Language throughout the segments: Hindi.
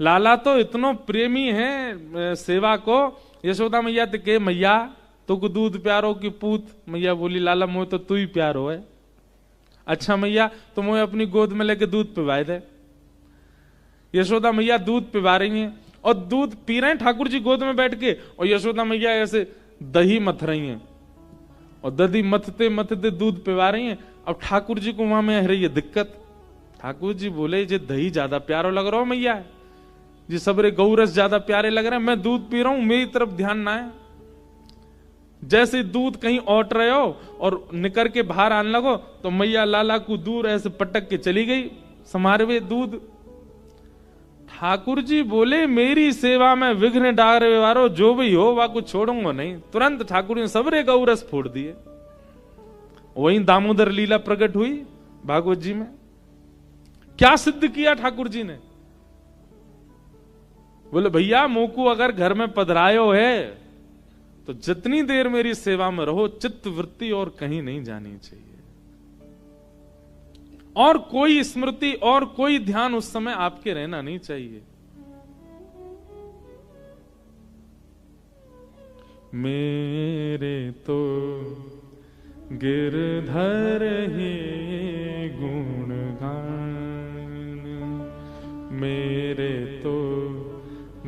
लाला तो इतनो प्रेमी है सेवा को। यशोदा मैया तो के मैया तो को दूध प्यारो की पूत। मैया बोली लाला मोह तो तू ही प्यारो है। अच्छा मैया तो मोह अपनी गोद में लेके दूध पिवाए दे। यशोदा मैया दूध पिवा रही हैं और दूध पी रहे हैं ठाकुर जी गोद में बैठ के, और यशोदा मैया ऐसे दही मथ रही हैं और दही मथते मथते दूध पिवा रही हैं। अब ठाकुर जी को वहां में आ रही है दिक्कत। ठाकुर जी बोले जे दही ज्यादा प्यारो लग रहा हो मैया, जी सबरे गौरस ज्यादा प्यारे लग रहे हैं, मैं दूध पी रहा हूं, मेरी तरफ ध्यान ना है। जैसे दूध कहीं ओट रहे हो और निकर के बाहर आने लगो तो मैया लाला को दूर ऐसे पटक के चली गई समारवे दूध। ठाकुर जी बोले मेरी सेवा में विघ्न डारे वारो जो भी हो वा कुछ छोड़ूंगा नहीं। तुरंत ठाकुर ने सबरे गौरस फोड़ दिए। वही दामोदर लीला प्रकट हुई भागवत जी में। क्या सिद्ध किया ठाकुर जी ने? बोले भैया मोकू अगर घर में पधरायो है तो जितनी देर मेरी सेवा में रहो चित्त वृत्ति और कहीं नहीं जानी चाहिए, और कोई स्मृति और कोई ध्यान उस समय आपके रहना नहीं चाहिए। मेरे तो गिरधर ही गुणगान, मेरे तो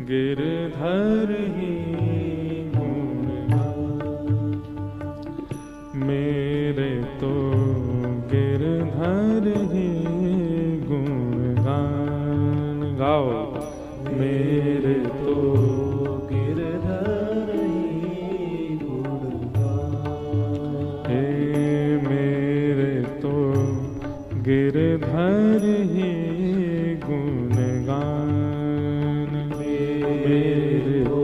गिरधर ही मेरे तो गिरधर ही गुणगान गाओ। मेरे तो गिरधर ही गुणगान, हे मेरे तो गिरधर ही गुणगान, मेरे तो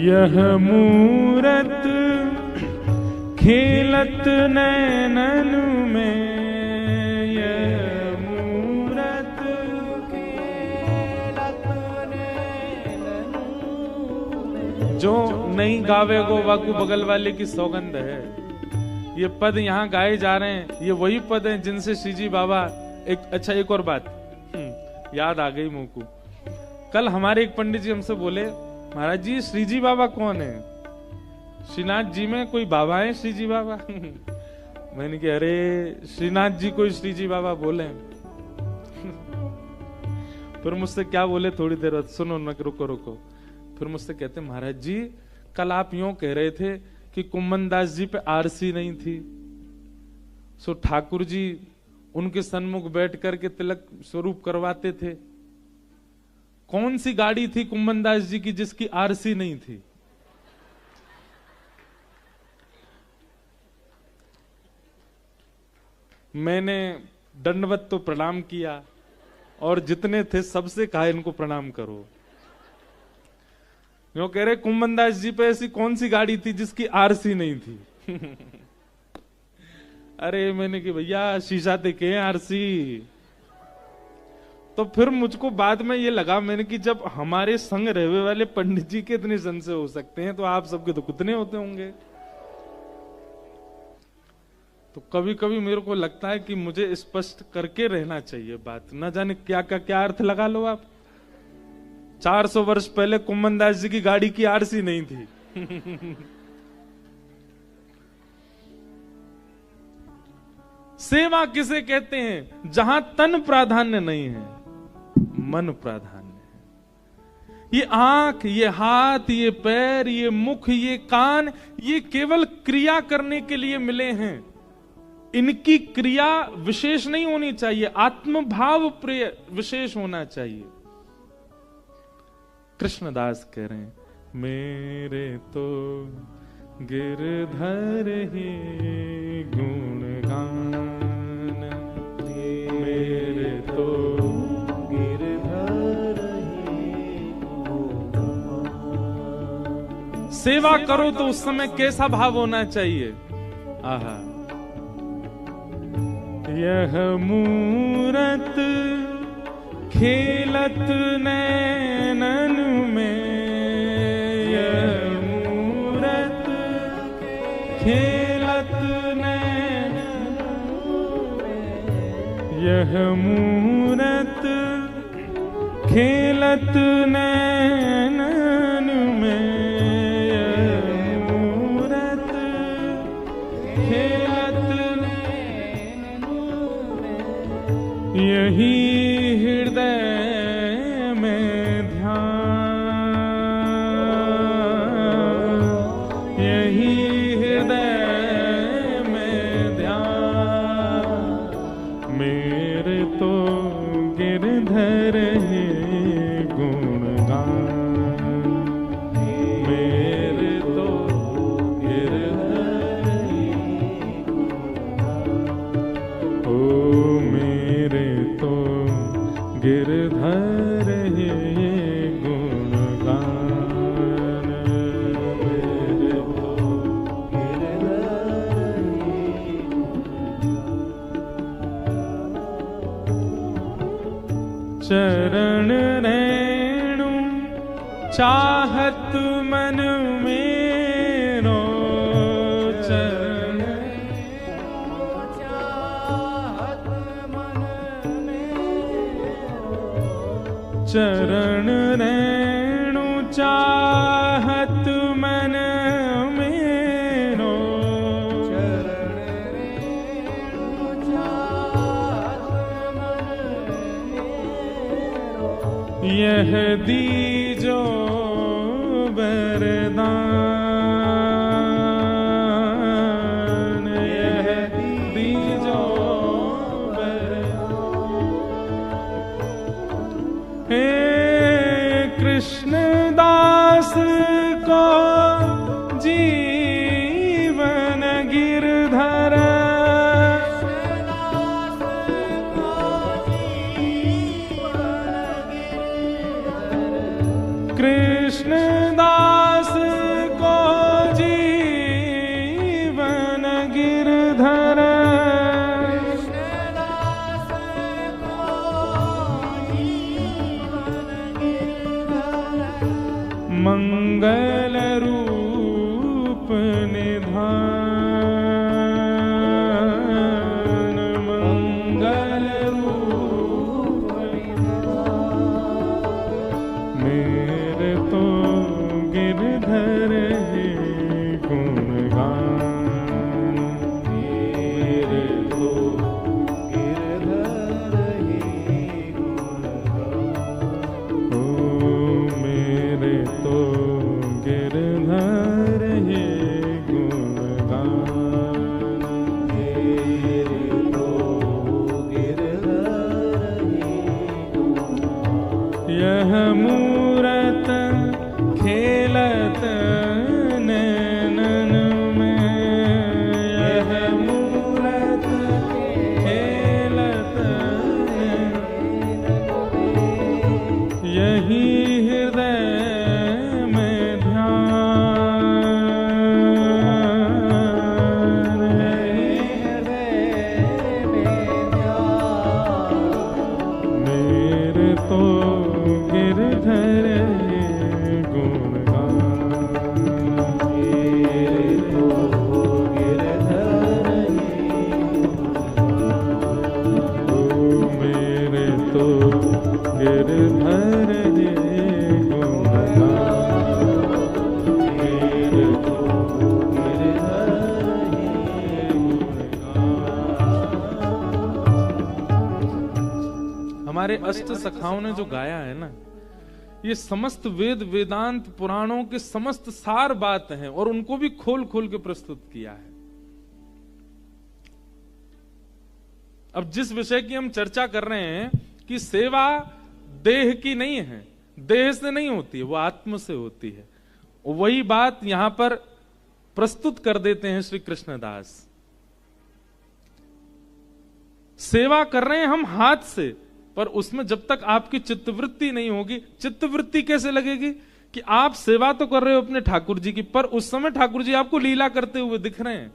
यह मूरत खेलत नैनन में, यह मूरत खेलत नैनन में। जो नहीं गावेगो वाकू बगल वाले की सौगंध है। ये पद यहाँ गाए जा रहे हैं, ये वही पद हैं जिनसे श्रीजी बाबा अच्छा एक और बात याद आ गई मुझको। कल हमारे एक पंडित जी हमसे बोले महाराज जी श्रीजी बाबा कौन है? श्रीनाथ जी में कोई बाबा है श्रीजी बाबा? मैंने कहा अरे श्रीनाथ जी को श्रीजी बाबा बोले। फिर मुझसे क्या बोले थोड़ी देर बाद, सुनो न रुको रुको। फिर मुझसे कहते महाराज जी कल आप यूं कह रहे थे कि कुम्मन दास जी पे आरसी नहीं थी, सो ठाकुर जी उनके सन्मुख बैठ करके तिलक स्वरूप करवाते थे। कौन सी गाड़ी थी कुम्मन दास जी की जिसकी आरसी नहीं थी? मैंने दंडवत तो प्रणाम किया और जितने थे सबसे कहा इनको प्रणाम करो। जो कह रहे कुम्मन दास जी पे ऐसी कौन सी गाड़ी थी जिसकी आरसी नहीं थी? अरे मैंने कि भैया शीशा देखे आरसी। तो फिर मुझको बाद में ये लगा मैंने कि जब हमारे संग रहने वाले पंडित जी के इतने संशय हो सकते हैं तो आप सबके तो कितने होते होंगे। तो कभी कभी मेरे को लगता है कि मुझे स्पष्ट करके रहना चाहिए बात, न जाने क्या क्या अर्थ लगा लो आप। 400 वर्ष पहले कुम्मन दास जी की गाड़ी की आरसी नहीं थी। सेवा किसे कहते हैं? जहां तन प्राधान्य नहीं है, मन प्राधान्य है। ये आंख, ये हाथ, ये पैर, ये मुख, ये कान, ये केवल क्रिया करने के लिए मिले हैं। इनकी क्रिया विशेष नहीं होनी चाहिए, आत्मभाव प्रिय विशेष होना चाहिए। कृष्णदास कह रहे हैं मेरे तो गिरधर ही गुणगान, मेरे तो गिरधर ही गुणगान। सेवा करो तो उस समय कैसा भाव होना चाहिए? आहा, यह मूरत खेलत नैनन में, यह मूरत खेलत नैनन में, यह मूरत खेलत नैनन में, यह मूरत खेलत नैनन में, यही हृदय में ध्यान, यही हृदय में ध्यान। मेरे तो गिरधर है गुणगान, मेरे तो गिरधर ओ मेरे तो गिरधर है गुणगान, मेरे तो चरण रेणु चाहत मन मेरो, चरण चाहत मन मेरो, चरण रेणु चाहत मन मेरो, चरण रेणु चाहत मन मेरो, यह दीजो वरदान, यह दीजो वरदान। हे कृष्णदास को जीवन गिरधर, कृष्णदास को जीवन गिरधर, कृष्णदास को जीवन गिरधर, मंगल रूप निधान, मंगल रूप निधान। मेरे तो गिरधर है गुणगान, मेरे तो गिरधर है गुणगान, ओ मेरे तो गिरधर है गुणगान, मेरे तो गिरधर है गुणगान। यह मूरत खेलत नैनन में, यह मूरत खेलत नैनन में, यही हृदय में ध्यान, यही हृदय में ध्यान। मेरे तो गिरधर है गुणगान, मेरे तो गिरधर है गुणगान, ओ मेरे तो गिरधर है गुणगान, मेरे तो गिरधर है गुणगान। हमारे अष्ट सखाओं ने जो गाया है ना, ये समस्त वेद वेदांत पुराणों के समस्त सार बात हैं, और उनको भी खोल खोल के प्रस्तुत किया है। अब जिस विषय की हम चर्चा कर रहे हैं कि सेवा देह की नहीं है, देह से नहीं होती है, वो आत्म से होती है, वही बात यहां पर प्रस्तुत कर देते हैं श्री कृष्णदास। सेवा कर रहे हैं हम हाथ से, पर उसमें जब तक आपकी चित्तवृत्ति नहीं होगी, चित्तवृत्ति कैसे लगेगी कि आप सेवा तो कर रहे हो अपने ठाकुर जी की, पर उस समय ठाकुर जी आपको लीला करते हुए दिख रहे हैं।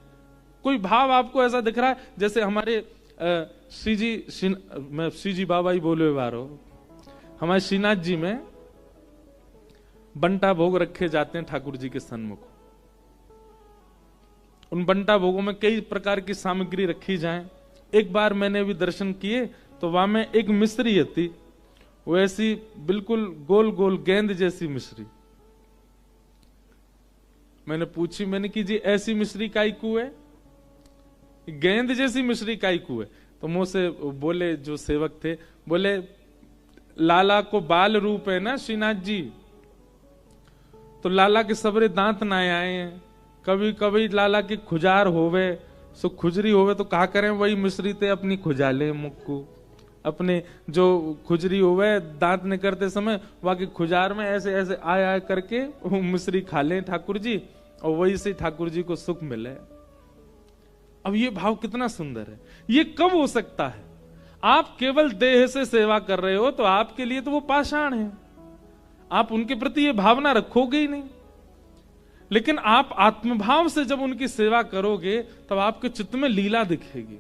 कोई भाव आपको ऐसा दिख रहा है, जैसे हमारे मैं श्रीजी बाबा ही बोले बारो, हमारे श्रीनाथ जी में बंटा भोग रखे जाते हैं ठाकुर जी के सन्मुख। उन बंटा भोगों में कई प्रकार की सामग्री रखी जाए, एक बार मैंने भी दर्शन किए तो वहां में एक मिश्री थी, वो ऐसी बिल्कुल गोल गोल गेंद जैसी मिश्री। मैंने पूछी, मैंने कि जी ऐसी मिश्री काई को है, गेंद जैसी मिश्री काई को है? तो मुंह से बोले जो सेवक थे, बोले लाला को बाल रूप है ना श्रीनाथ जी, तो लाला के सबरे दांत ना आए हैं, कभी कभी लाला की खुजार होवे, सो खुजरी होवे तो कहा करें वही मिश्री ते अपनी खुजा ले मुख को, अपने जो खुजरी होवे दांत ने करते समय बाकी खुजार में ऐसे ऐसे आय आय करके वो मिश्री खा ले ठाकुर जी, और वही से ठाकुर जी को सुख मिले। अब ये भाव कितना सुंदर है। ये कब हो सकता है? आप केवल देह से सेवा कर रहे हो तो आपके लिए तो वो पाषाण है, आप उनके प्रति ये भावना रखोगे ही नहीं। लेकिन आप आत्मभाव से जब उनकी सेवा करोगे तब आपके चित्त में लीला दिखेगी।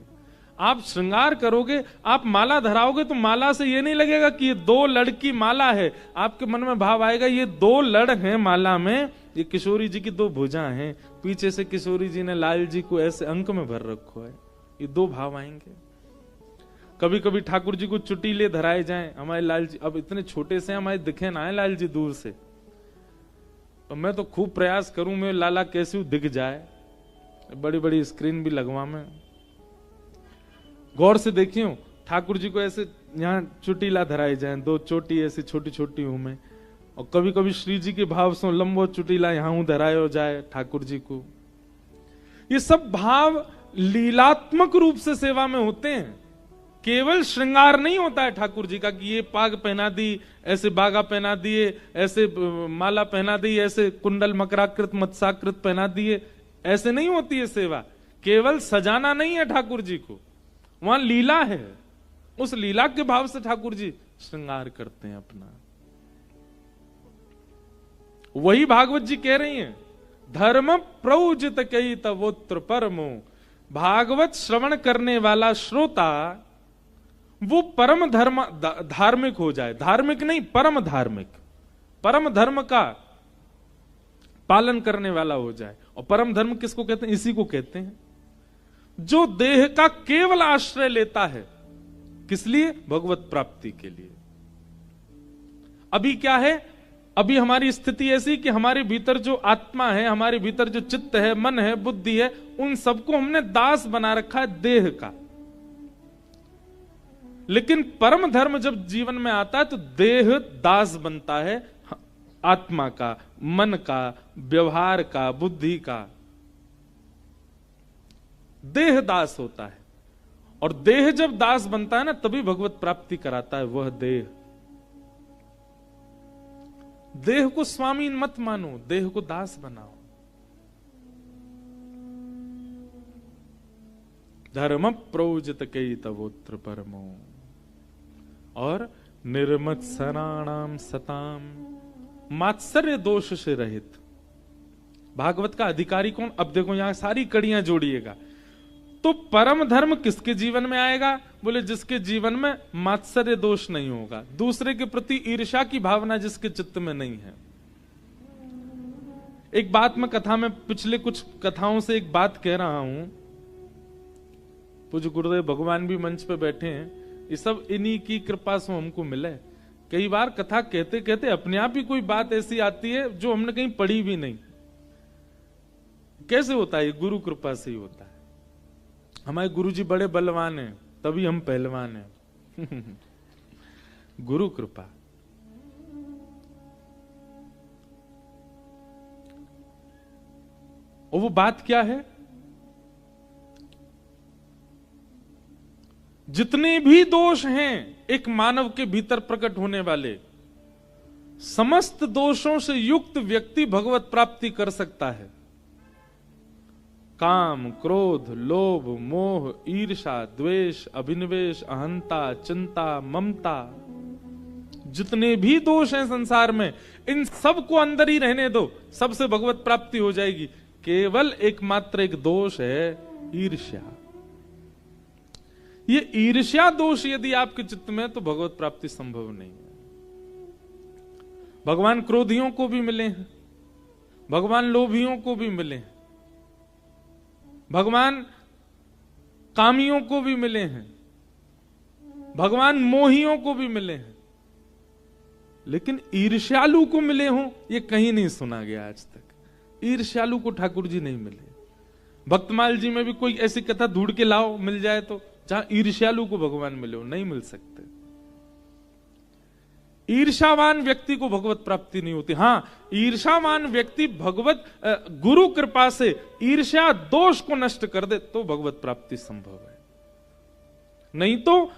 आप श्रृंगार करोगे, आप माला धराओगे तो माला से ये नहीं लगेगा कि ये 2 लड़ की माला है, आपके मन में भाव आएगा ये 2 लड़ हैं माला में, ये किशोरी जी की 2 भुजा हैं, पीछे से किशोरी जी ने लाल जी को ऐसे अंक में भर रखो है। ये 2 भाव आएंगे। कभी कभी ठाकुर जी को चुटीले धराए जाएं, हमारे लाल जी अब इतने छोटे से हमारे दिखे ना है लाल जी दूर से, तो मैं तो खूब प्रयास करूं मैं लाला कैसे दिख जाए, बड़ी बड़ी स्क्रीन भी लगवा में। गौर से देखियो ठाकुर जी को ऐसे यहाँ चुटीला धराए जाए, 2 चोटी ऐसी छोटी छोटी हूं मैं, और कभी कभी श्री जी के भाव से लंबो चुटीला यहां धराए हो जाए ठाकुर जी को। ये सब भाव लीलात्मक रूप से सेवा में होते हैं, केवल श्रृंगार नहीं होता है ठाकुर जी का कि ये पाग पहना दी, ऐसे बागा पहना दिए, ऐसे माला पहना दी, ऐसे कुंडल मकराकृत मत्स्याकृत पहना दिए, ऐसे नहीं होती है सेवा। केवल सजाना नहीं है ठाकुर जी को, वहां लीला है, उस लीला के भाव से ठाकुर जी श्रृंगार करते हैं अपना। वही भागवत जी कह रही हैं, धर्म प्रौजित कई तवोत्र परमो, भागवत श्रवण करने वाला श्रोता वो परम धर्म धार्मिक हो जाए, धार्मिक नहीं परम धार्मिक, परम धर्म का पालन करने वाला हो जाए। और परम धर्म किसको कहते हैं? इसी को कहते हैं जो देह का केवल आश्रय लेता है, किस लिए? भगवत प्राप्ति के लिए। अभी क्या है? अभी हमारी स्थिति ऐसी कि हमारे भीतर जो आत्मा है, हमारे भीतर जो चित्त है, मन है, बुद्धि है, उन सबको हमने दास बना रखा है देह का। लेकिन परम धर्म जब जीवन में आता है तो देह दास बनता है आत्मा का, मन का, व्यवहार का, बुद्धि का। देह दास होता है, और देह जब दास बनता है ना तभी भगवत प्राप्ति कराता है वह देह। देह को स्वामी मत मानो, देह को दास बनाओ। धर्म प्रोजित कई तवोत्र परमो, और निर्मत्सराणाम सताम, मात्सर्य दोष से रहित। भागवत का अधिकारी कौन? अब देखो यहां सारी कड़ियां जोड़िएगा। तो परम धर्म किसके जीवन में आएगा? बोले जिसके जीवन में मात्सर्य दोष नहीं होगा, दूसरे के प्रति ईर्ष्या की भावना जिसके चित्त में नहीं है। एक बात मैं कथा में, पिछले कुछ कथाओं से एक बात कह रहा हूं, पूज्य गुरुदेव भगवान भी मंच पे बैठे हैं, ये सब इन्हीं की कृपा से हमको मिले। कई बार कथा कहते कहते अपने आप ही कोई बात ऐसी आती है जो हमने कहीं पढ़ी भी नहीं। कैसे होता है? गुरु कृपा से ही होता है। हमारे गुरुजी बड़े बलवान हैं तभी हम पहलवान हैं। गुरु कृपा। और वो बात क्या है? जितने भी दोष हैं एक मानव के भीतर प्रकट होने वाले, समस्त दोषों से युक्त व्यक्ति भगवत प्राप्ति कर सकता है। काम, क्रोध, लोभ, मोह, ईर्ष्या, द्वेष, अभिनिवेश, अहंता, चिंता, ममता, जितने भी दोष हैं संसार में, इन सब को अंदर ही रहने दो, सबसे भगवत प्राप्ति हो जाएगी। केवल एकमात्र एक दोष है ईर्ष्या। ये ईर्ष्या दोष यदि आपके चित्त में, तो भगवत प्राप्ति संभव नहीं है। भगवान क्रोधियों को भी मिले हैं, भगवान लोभियों को भी मिले हैं, भगवान कामियों को भी मिले हैं, भगवान मोहियों को भी मिले हैं, लेकिन ईर्ष्यालु को मिले हों ये कहीं नहीं सुना गया आज तक। ईर्ष्यालु को ठाकुर जी नहीं मिले। भक्तमाल जी में भी कोई ऐसी कथा ढूंढ के लाओ, मिल जाए तो, जहां ईर्ष्यालु को भगवान मिले हो, नहीं मिल सकते। ईर्षावान व्यक्ति को भगवत प्राप्ति नहीं होती। हां, ईर्षावान व्यक्ति भगवत गुरु कृपा से ईर्ष्या दोष को नष्ट कर दे तो भगवत प्राप्ति संभव है। नहीं तो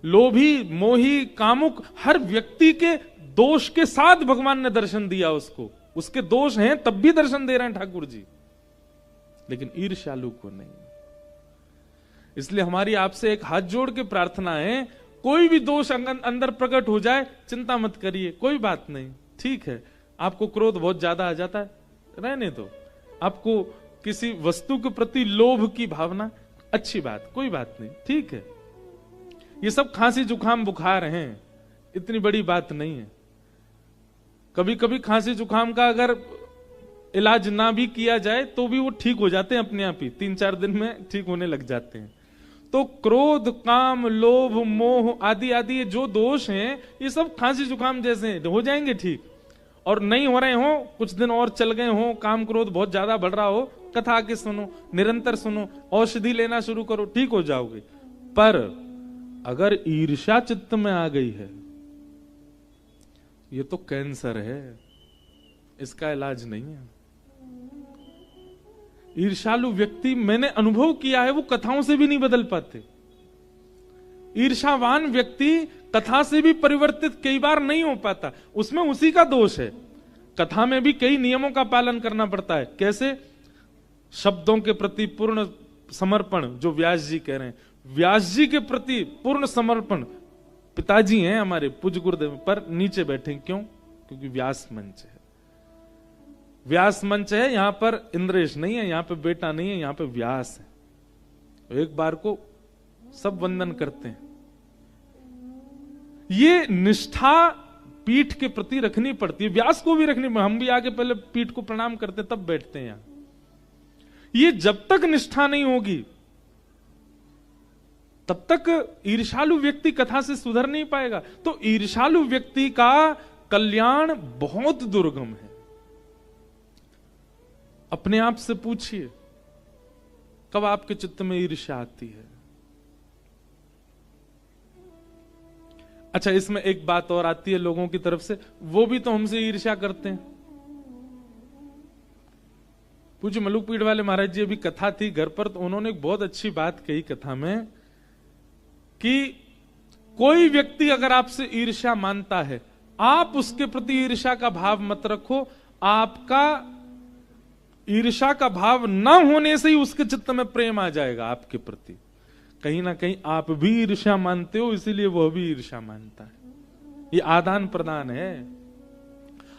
लोभी, मोही, कामुक हर व्यक्ति के दोष के साथ भगवान ने दर्शन दिया उसको। उसके दोष हैं तब भी दर्शन दे रहे हैं ठाकुर जी, लेकिन ईर्ष्यालु को नहीं। इसलिए हमारी आपसे एक हाथ जोड़ के प्रार्थना है, कोई भी दोष अंदर प्रकट हो जाए चिंता मत करिए, कोई बात नहीं, ठीक है। आपको क्रोध बहुत ज्यादा आ जाता है, रहने दो। आपको किसी वस्तु के प्रति लोभ की भावना, अच्छी बात, कोई बात नहीं, ठीक है। ये सब खांसी जुकाम बुखार हैं, इतनी बड़ी बात नहीं है। कभी कभी खांसी जुकाम का अगर इलाज ना भी किया जाए तो भी वो ठीक हो जाते हैं अपने आप ही, 3-4 दिन में ठीक होने लग जाते हैं। तो क्रोध, काम, लोभ, मोह आदि आदि जो दोष हैं ये सब खांसी जुकाम जैसे हैं, हो जाएंगे ठीक। और नहीं हो रहे हो, कुछ दिन और चल गए हो, काम क्रोध बहुत ज्यादा बढ़ रहा हो, कथा आके सुनो, निरंतर सुनो, औषधि लेना शुरू करो, ठीक हो जाओगे। पर अगर ईर्ष्या चित्त में आ गई है, ये तो कैंसर है, इसका इलाज नहीं है। ईर्ष्यालु व्यक्ति, मैंने अनुभव किया है, वो कथाओं से भी नहीं बदल पाते। ईर्ष्यावान व्यक्ति कथा से भी परिवर्तित कई बार नहीं हो पाता, उसमें उसी का दोष है। कथा में भी कई नियमों का पालन करना पड़ता है। कैसे? शब्दों के प्रति पूर्ण समर्पण, जो व्यास जी कह रहे हैं, व्यास जी के प्रति पूर्ण समर्पण। पिताजी हैं हमारे पूज्य गुरुदेव, पर नीचे बैठे, क्यों? क्योंकि व्यास मंच है, व्यास मंच है, यहां पर इंद्रेश नहीं है, यहां पे बेटा नहीं है, यहां पे व्यास है। तो एक बार को सब वंदन करते हैं। ये निष्ठा पीठ के प्रति रखनी पड़ती है, व्यास को भी रखनी पड़ती। हम भी आगे पहले पीठ को प्रणाम करते तब बैठते हैं यहां। ये जब तक निष्ठा नहीं होगी तब तक ईर्ष्यालु व्यक्ति कथा से सुधर नहीं पाएगा। तो ईर्ष्यालु व्यक्ति का कल्याण बहुत दुर्गम है। अपने आप से पूछिए, कब आपके चित्त में ईर्ष्या आती है? अच्छा, इसमें एक बात और आती है लोगों की तरफ से, वो भी तो हमसे ईर्ष्या करते हैं। पूज्य मलुक पीठ वाले महाराज जी, अभी कथा थी घर पर, तो उन्होंने एक बहुत अच्छी बात कही कथा में कि कोई व्यक्ति अगर आपसे ईर्ष्या मानता है, आप उसके प्रति ईर्ष्या का भाव मत रखो। आपका ईर्ष्या का भाव न होने से ही उसके चित्त में प्रेम आ जाएगा आपके प्रति। कहीं ना कहीं आप भी ईर्ष्या मानते हो, इसीलिए वह भी ईर्ष्या मानता है। ये आदान प्रदान है।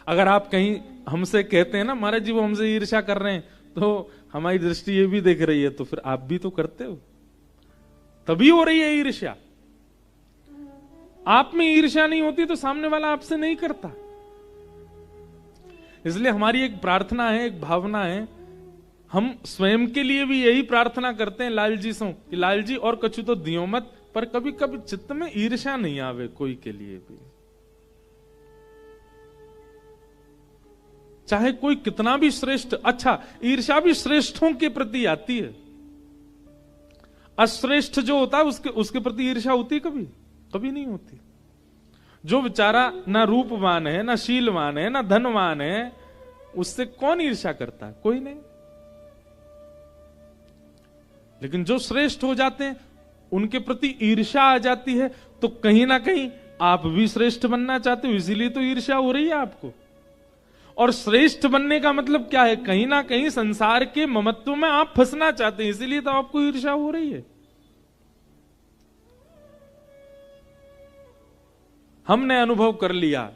अगर आप कहीं हमसे कहते हैं ना, महाराज जी वो हमसे ईर्ष्या कर रहे हैं, तो हमारी दृष्टि ये भी देख रही है, तो फिर आप भी तो करते हो, तभी हो रही है ईर्ष्या। आप में ईर्ष्या नहीं होती तो सामने वाला आपसे नहीं करता। इसलिए हमारी एक प्रार्थना है, एक भावना है, हम स्वयं के लिए भी यही प्रार्थना करते हैं लाल जी से कि लाल जी और कछु तो दियो मत, पर कभी कभी चित्त में ईर्ष्या नहीं आवे कोई के लिए भी। चाहे कोई कितना भी श्रेष्ठ, अच्छा ईर्ष्या भी श्रेष्ठों के प्रति आती है। अश्रेष्ठ जो होता है उसके प्रति ईर्ष्या होती है कभी? कभी नहीं होती। जो बेचारा ना रूपवान है, ना शीलवान है, ना धनवान है, उससे कौन ईर्ष्या करता है? कोई नहीं। लेकिन जो श्रेष्ठ हो जाते हैं उनके प्रति ईर्ष्या आ जाती है, तो कहीं ना कहीं आप भी श्रेष्ठ बनना चाहते हो, इसीलिए तो ईर्ष्या हो रही है आपको। और श्रेष्ठ बनने का मतलब क्या है? कहीं ना कहीं संसार के ममत्व में आप फंसना चाहते हैं, इसीलिए तो आपको ईर्ष्या हो रही है। हमने अनुभव कर लिया,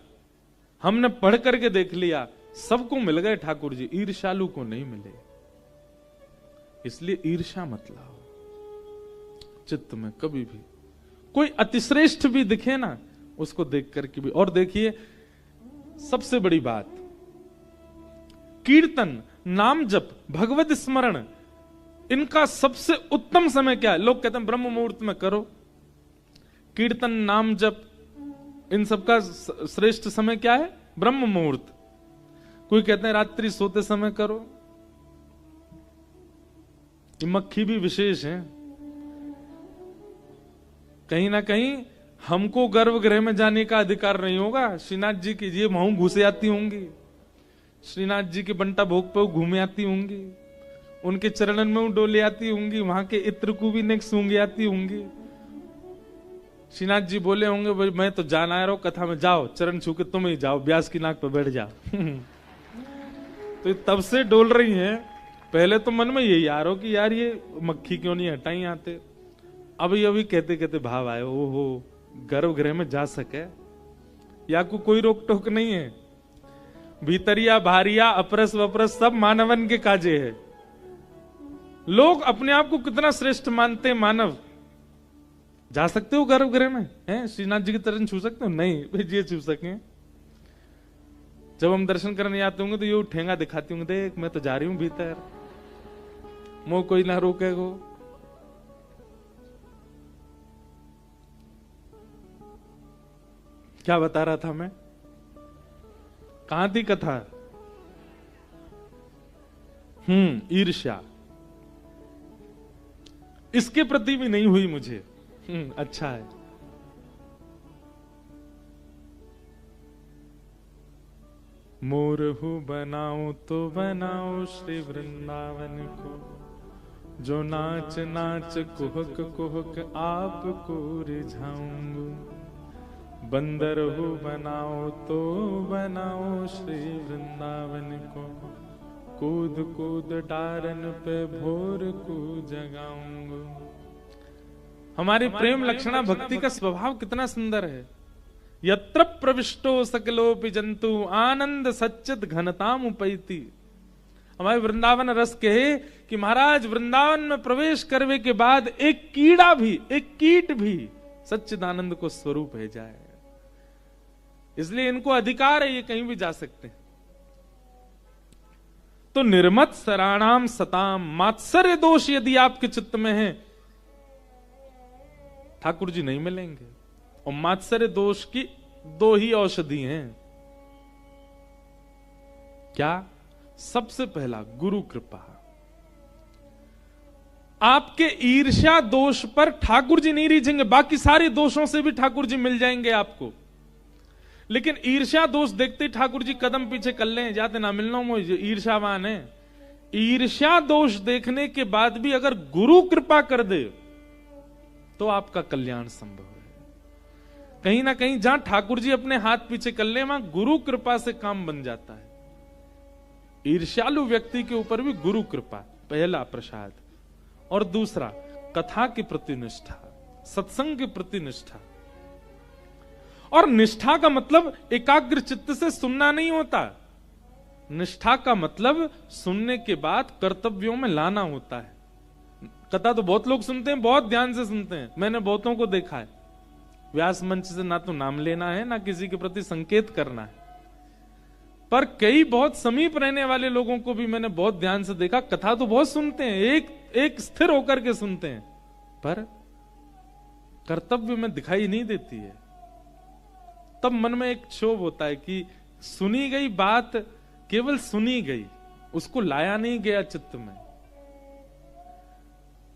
हमने पढ़ करके देख लिया, सबको मिल गए ठाकुर जी, ईर्ष्यालु को नहीं मिले। इसलिए ईर्ष्या मत लाओ चित्त में कभी भी। कोई अतिश्रेष्ठ भी दिखे ना, उसको देख करके भी। और देखिए सबसे बड़ी बात, कीर्तन, नाम जप, भगवत स्मरण, इनका सबसे उत्तम समय क्या है? लोग कहते हैं ब्रह्म मुहूर्त में करो, कीर्तन नाम जप, इन सबका श्रेष्ठ समय क्या है? ब्रह्म मुहूर्त। कोई कहते हैं रात्रि सोते समय करो। ये मक्खी भी विशेष है। कहीं ना कहीं हमको गर्भगृह में जाने का अधिकार नहीं होगा। श्रीनाथ जी की ये महू घुसे आती होंगी, श्रीनाथ जी के बंटा भोग पे घूमे आती होंगी, उनके चरणन में डोले आती होंगी, वहां के इत्र को भी नेक सूंघे आती होंगी। श्रीनाथ जी बोले होंगे भाई मैं तो जान आ रहा हूं कथा में, जाओ चरण छू के तुम ही जाओ, ब्यास की नाक पर बैठ जाओ। तो तब से डोल रही हैं। पहले तो मन में यही आ रहा हो कि यार ये मक्खी क्यों नहीं हटाई आते। अभी कहते कहते भाव आए, ओहो गर्भगृह में जा सके या कोई रोक टोक नहीं है। भीतरिया भारिया अपरस वपरस सब मानवन के काजे है। लोग अपने आप को कितना श्रेष्ठ मानते हैं। मानव जा सकते हो गर्भगृह में? हैं श्रीनाथ जी की चरण छू सकते हो? नहीं ये छू सके। जब हम दर्शन करने आते होंगे तो ये ठेंगा दिखाती होंगे, देख मैं तो जा रही हूं भीतर, मोह कोई ना रोकेगो। क्या बता रहा था मैं? कहां थी कथा? ईर्ष्या इसके प्रति भी नहीं हुई मुझे। अच्छा है। मोरहु बनाओ तो बनाओ श्री वृंदावन को, जो नाच नाच कुहक कुहक आपको रिझाऊंगा। बंदर हो बनाओ तो बनाओ श्री वृंदावन को, कूद कूद डारन पे भोर को जगाऊंगा। हमारी प्रेम लक्षणा भक्ति का स्वभाव कितना सुंदर है। यत्र प्रविष्टो सकलोपि जंतु आनंद सच्चित घनताम उपैति। हमारे वृंदावन रस कहे कि महाराज वृंदावन में प्रवेश करने के बाद एक कीड़ा भी, एक कीट भी सच्चिदानंद को स्वरूप है जाए। इसलिए इनको अधिकार है, ये कहीं भी जा सकते हैं। तो निर्मत सराणाम सताम, मात्सर्य दोष यदि आपके चित्त में है, ठाकुर जी नहीं मिलेंगे। और मात्सर्य दोष की दो ही औषधि हैं। क्या? सबसे पहला गुरु कृपा। आपके ईर्ष्या दोष पर ठाकुर जी नहीं रीझेंगे, बाकी सारे दोषों से भी ठाकुर जी मिल जाएंगे आपको। लेकिन ईर्ष्या दोष देखते ही ठाकुर जी कदम पीछे कर लें, जाते ना मिलना मुझे, ईर्ष्यावान है। ईर्ष्या दोष देखने के बाद भी अगर गुरु कृपा कर दे तो आपका कल्याण संभव है। कहीं ना कहीं जहां ठाकुर जी अपने हाथ पीछे कर ले, वहां गुरु कृपा से काम बन जाता है। ईर्ष्यालु व्यक्ति के ऊपर भी गुरु कृपा पहला प्रसाद। और दूसरा कथा के प्रति निष्ठा, सत्संग के प्रति निष्ठा। और निष्ठा का मतलब एकाग्र चित्त से सुनना नहीं होता। निष्ठा का मतलब सुनने के बाद कर्तव्यों में लाना होता है। कथा तो बहुत लोग सुनते हैं, बहुत ध्यान से सुनते हैं, मैंने बहुतों को देखा है। व्यास मंच से ना तो नाम लेना है, ना किसी के प्रति संकेत करना है, पर कई बहुत समीप रहने वाले लोगों को भी मैंने बहुत ध्यान से देखा। कथा तो बहुत सुनते हैं, एक स्थिर होकर के सुनते हैं, पर कर्तव्य में दिखाई नहीं देती है। तब मन में एक क्षोभ होता है कि सुनी गई बात केवल सुनी गई, उसको लाया नहीं गया चित्त में।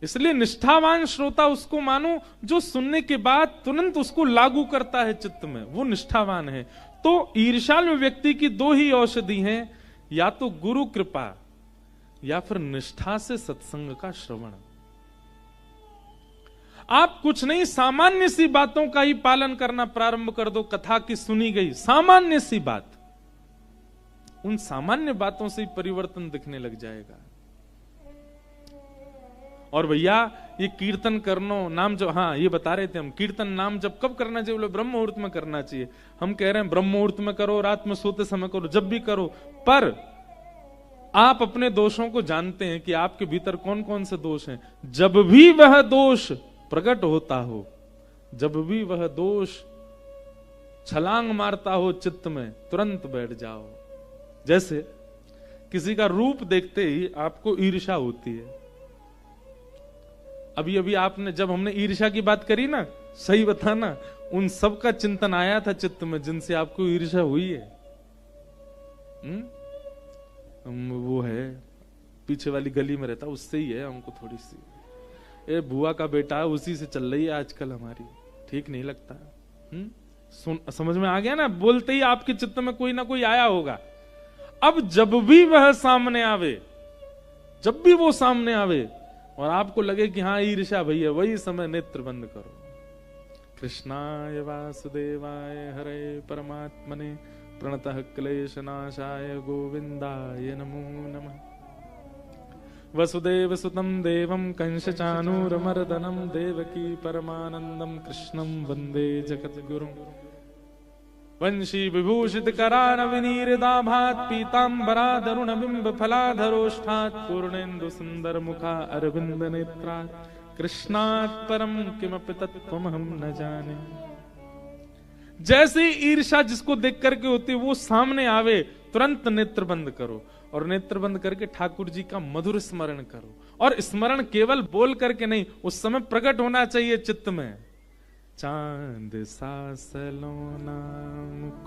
इसलिए निष्ठावान श्रोता उसको मानो जो सुनने के बाद तुरंत उसको लागू करता है चित्त में, वो निष्ठावान है। तो ईर्ष्यालु व्यक्ति की दो ही औषधि हैं, या तो गुरु कृपा या फिर निष्ठा से सत्संग का श्रवण। आप कुछ नहीं, सामान्य सी बातों का ही पालन करना प्रारंभ कर दो। कथा की सुनी गई सामान्य सी बात, उन सामान्य बातों से ही परिवर्तन दिखने लग जाएगा। और भैया ये कीर्तन करनो नाम जब, हाँ ये बता रहे थे हम, कीर्तन नाम जब कब करना चाहिए? बोले ब्रह्म मुहूर्त में करना चाहिए। हम कह रहे हैं ब्रह्म मुहूर्त में करो, रात में सोते समय करो, जब भी करो। पर आप अपने दोषों को जानते हैं कि आपके भीतर कौन कौन से दोष हैं। जब भी वह दोष प्रकट होता हो, जब भी वह दोष छलांग मारता हो चित्त में, तुरंत बैठ जाओ। जैसे किसी का रूप देखते ही आपको ईर्ष्या होती है, अभी अभी आपने जब हमने ईर्ष्या की बात करी ना, सही बताना, उन सब का चिंतन आया था चित्त में जिनसे आपको ईर्ष्या हुई है। वो है पीछे वाली गली में रहता, उससे ही है हमको थोड़ी सी। ए बुआ का बेटा है, उसी से चल रही है आजकल हमारी, ठीक नहीं लगता। समझ में आ गया ना? बोलते ही आपके चित्त में कोई ना कोई आया होगा। अब जब भी वह सामने आवे, जब भी वो सामने आवे और आपको लगे कि हाँ ईर्ष्या भई है, वही समय नेत्र बंद करो। कृष्णाय वासुदेवाय हरे परमात्मने प्रणतः क्लेशनाशाय गोविंदाय नमो नमः। वसुदेव सुतं देवं कंसचानूरमर्दनं देवकी परमानंदं कृष्णं वंदे जगद्गुरुं। वंशी विभूषित करानविनीरदाभात पीतांबराधरुण बिंब फलाधरोष्ठात् पूर्णेन्दु सुंदर मुखा अरविंद नेत्रात् कृष्णात् परम किमपि तत्त्वमहं न जाने। जैसे ईर्ष्या जिसको देख करके होती है, वो सामने आवे तुरंत नेत्र बंद करो, और नेत्र बंद करके ठाकुर जी का मधुर स्मरण करो। और स्मरण केवल बोल करके नहीं, उस समय प्रकट होना चाहिए चित्त में। चांद सा सलोना मुख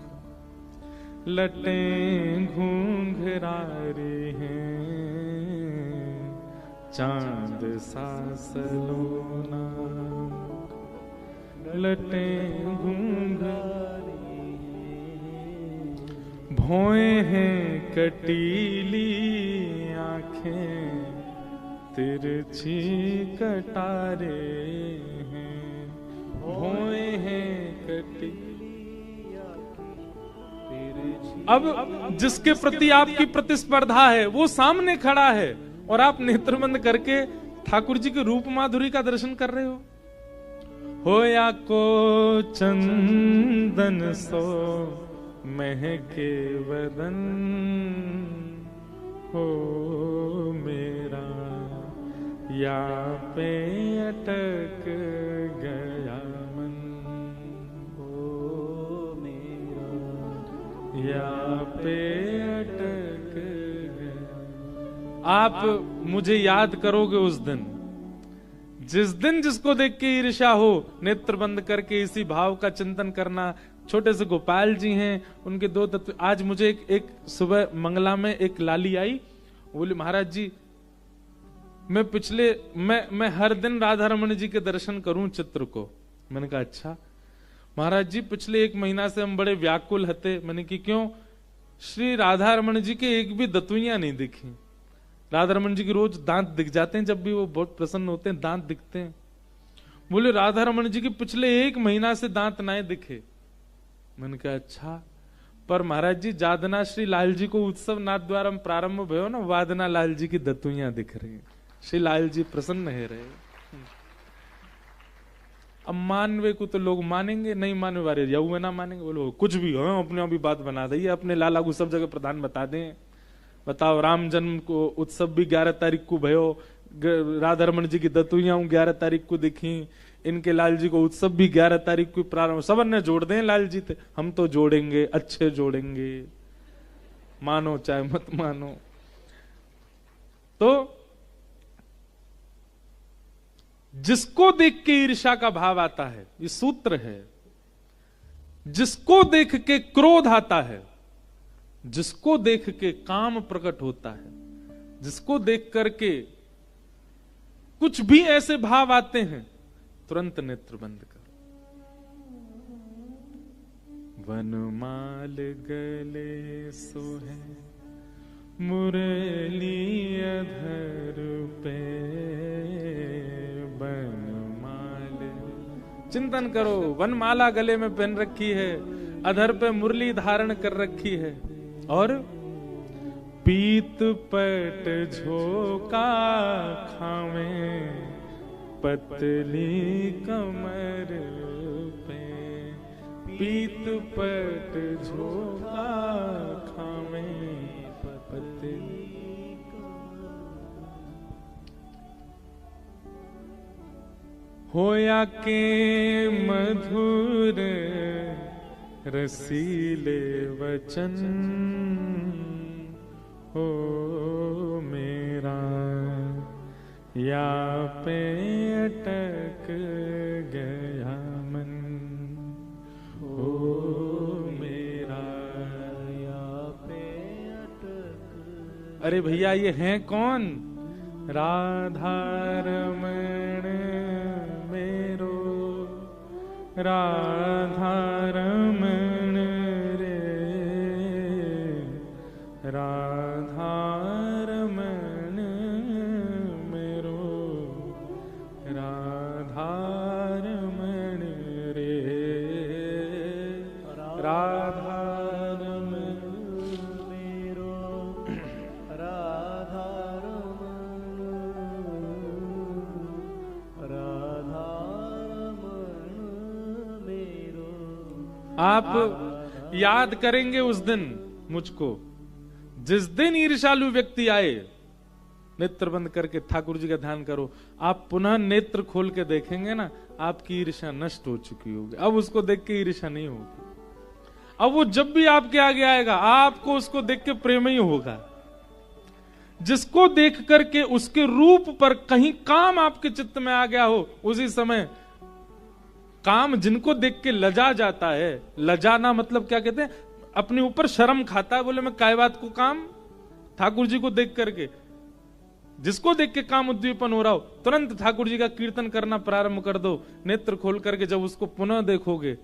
लटें घूंघरारे हैं, चांद सा सलोना लटें घूंघरारे हैं, भौएं हैं कटीली आंखें तिरछी कटारे हैं, भौएं हैं कटीली आंखें तिरछी। अब जिसके प्रति आपकी प्रतिस्पर्धा है वो सामने खड़ा है और आप नेत्र बंद करके ठाकुर जी के रूप माधुरी का दर्शन कर रहे हो या को चंदन सो महके वदन हो मेरा, या पे अटक गया मन हो मेरा, या पे अटक गया। आप मुझे याद करोगे उस दिन, जिस दिन जिसको देख के ईर्ष्या हो, नेत्र बंद करके इसी भाव का चिंतन करना। छोटे से गोपाल जी हैं, उनके दो तत्व। आज मुझे एक सुबह मंगला में एक लाली आई, बोली महाराज जी मैं हर दिन राधा रमन जी के दर्शन करूं चित्र को। मैंने कहा अच्छा। महाराज जी पिछले 1 महीना से हम बड़े व्याकुल हते। मैंने कि क्यों? श्री राधा रमन जी के एक भी दतुइयां नहीं दिखी। राधा रमन जी के रोज दांत दिख जाते हैं, जब भी वो बहुत प्रसन्न होते हैं दांत दिखते हैं। बोले राधा रमन जी के पिछले 1 महीना से दांत ना दिखे। मैंने कहा अच्छा। पर महाराज जी जादना श्री लाल जी को उत्सव नाथ द्वारा प्रारंभ भयो ना, वादना लाल जी की दतुइयां दिख रही। श्री लाल जी प्रसन्न है रहे। अब मानवे को तो लोग मानेंगे, नहीं मानवे वाले यऊ ना मानेंगे। बोलो कुछ भी हो, अपने अभी बात बना दी, अपने लाला को सब जगह प्रधान बता दें। बताओ राम जन्म को उत्सव भी 11 तारीख को भयो, राधा रमन जी की दतुइयां 11 तारीख को दिखी, इनके लाल जी को उत्सव भी 11 तारीख को प्रारंभ। सब ने जोड़ दें लाल जी थे, हम तो जोड़ेंगे, अच्छे जोड़ेंगे, मानो चाहे मत मानो। तो जिसको देख के ईर्ष्या का भाव आता है, ये सूत्र है। जिसको देख के क्रोध आता है, जिसको देख के काम प्रकट होता है, जिसको देख करके कुछ भी ऐसे भाव आते हैं, तुरंत नेत्र बंद करो। वनमाल गले सोहे मुरली अधर पे, वनमाल चिंतन करो। वनमाला गले में पहन रखी है, अधर पे मुरली धारण कर रखी है, और पीत पट झोका खावे पतली कमर पे, पीत पट झोका खावे पतली। होया के मधुर रसीले वचन हो मेरा, या पे अरे भैया ये हैं कौन? राधा रमण मेरो, राधा रमण रे, राधा रमण मेरो, राधा रमण रे, राधा रमण मेरो, राधा रमण, राधा रमण मेरो। आप याद करेंगे उस दिन मुझको, जिस दिन ईर्ष्यालु व्यक्ति आए। नेत्र बंद करके ठाकुर जी का ध्यान करो, आप पुनः नेत्र खोल के देखेंगे ना, आपकी ईर्ष्या नष्ट हो चुकी होगी। अब उसको देख के ईर्ष्या नहीं होगी। अब वो जब भी आपके आगे आएगा, आपको उसको देख के प्रेम ही होगा। जिसको देख करके उसके रूप पर कहीं काम आपके चित्त में आ गया हो, उसी समय काम, जिनको देख के लजा जाता है, लजाना मतलब क्या कहते हैं, अपने ऊपर शर्म खाता है, बोले मैं काय बात को काम, ठाकुर जी को देख करके, जिसको देख के काम उद्दीपन हो रहा हो, तुरंत ठाकुर जी का कीर्तन करना प्रारंभ कर दो। नेत्र खोल करके जब उसको पुनः देखोगे,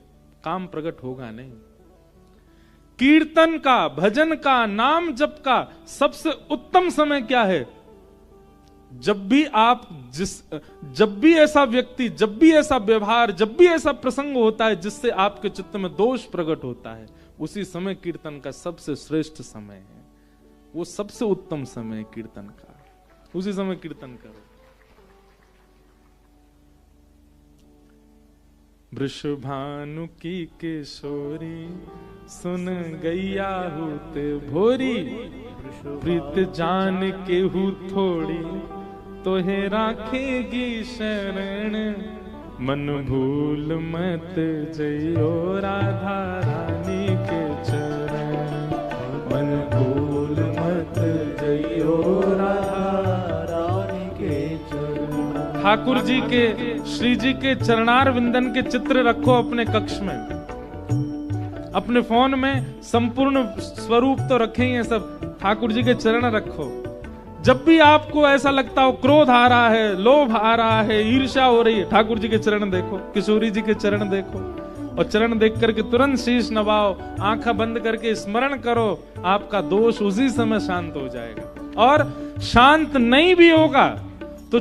काम प्रकट होगा नहीं। कीर्तन का, भजन का, नाम जप का सबसे उत्तम समय क्या है? जब भी आप जब भी ऐसा व्यक्ति, जब भी ऐसा व्यवहार, जब भी ऐसा प्रसंग होता है जिससे आपके चित्त में दोष प्रकट होता है, उसी समय कीर्तन का सबसे श्रेष्ठ समय है। वो सबसे उत्तम समय है कीर्तन का, उसी समय कीर्तन करो। वृषभानु की किशोरी सुन गैया होते भोरी, प्रीत जान के हु थोड़ी तोहे राखेगी शरण, मन भूल मत जइयो राधा रानी के चरण, मन भूल मत जइयो राधा रानी के चरण। ठाकुर जी के, श्री जी के चरणार विंदन के चित्र रखो अपने कक्ष में, अपने फोन में संपूर्ण स्वरूप तो रखे ही हैं सब, ठाकुर जी के चरण रखो। जब भी आपको ऐसा लगता हो क्रोध आ रहा है, लोभ आ रहा है, ईर्ष्या हो रही है, ठाकुर जी के चरण देखो, किशोरी जी के चरण देखो, और चरण देख करके तुरंत शीश नवाओ, आंखें बंद करके स्मरण करो, आपका दोष उसी समय शांत हो जाएगा। और शांत नहीं भी होगा तो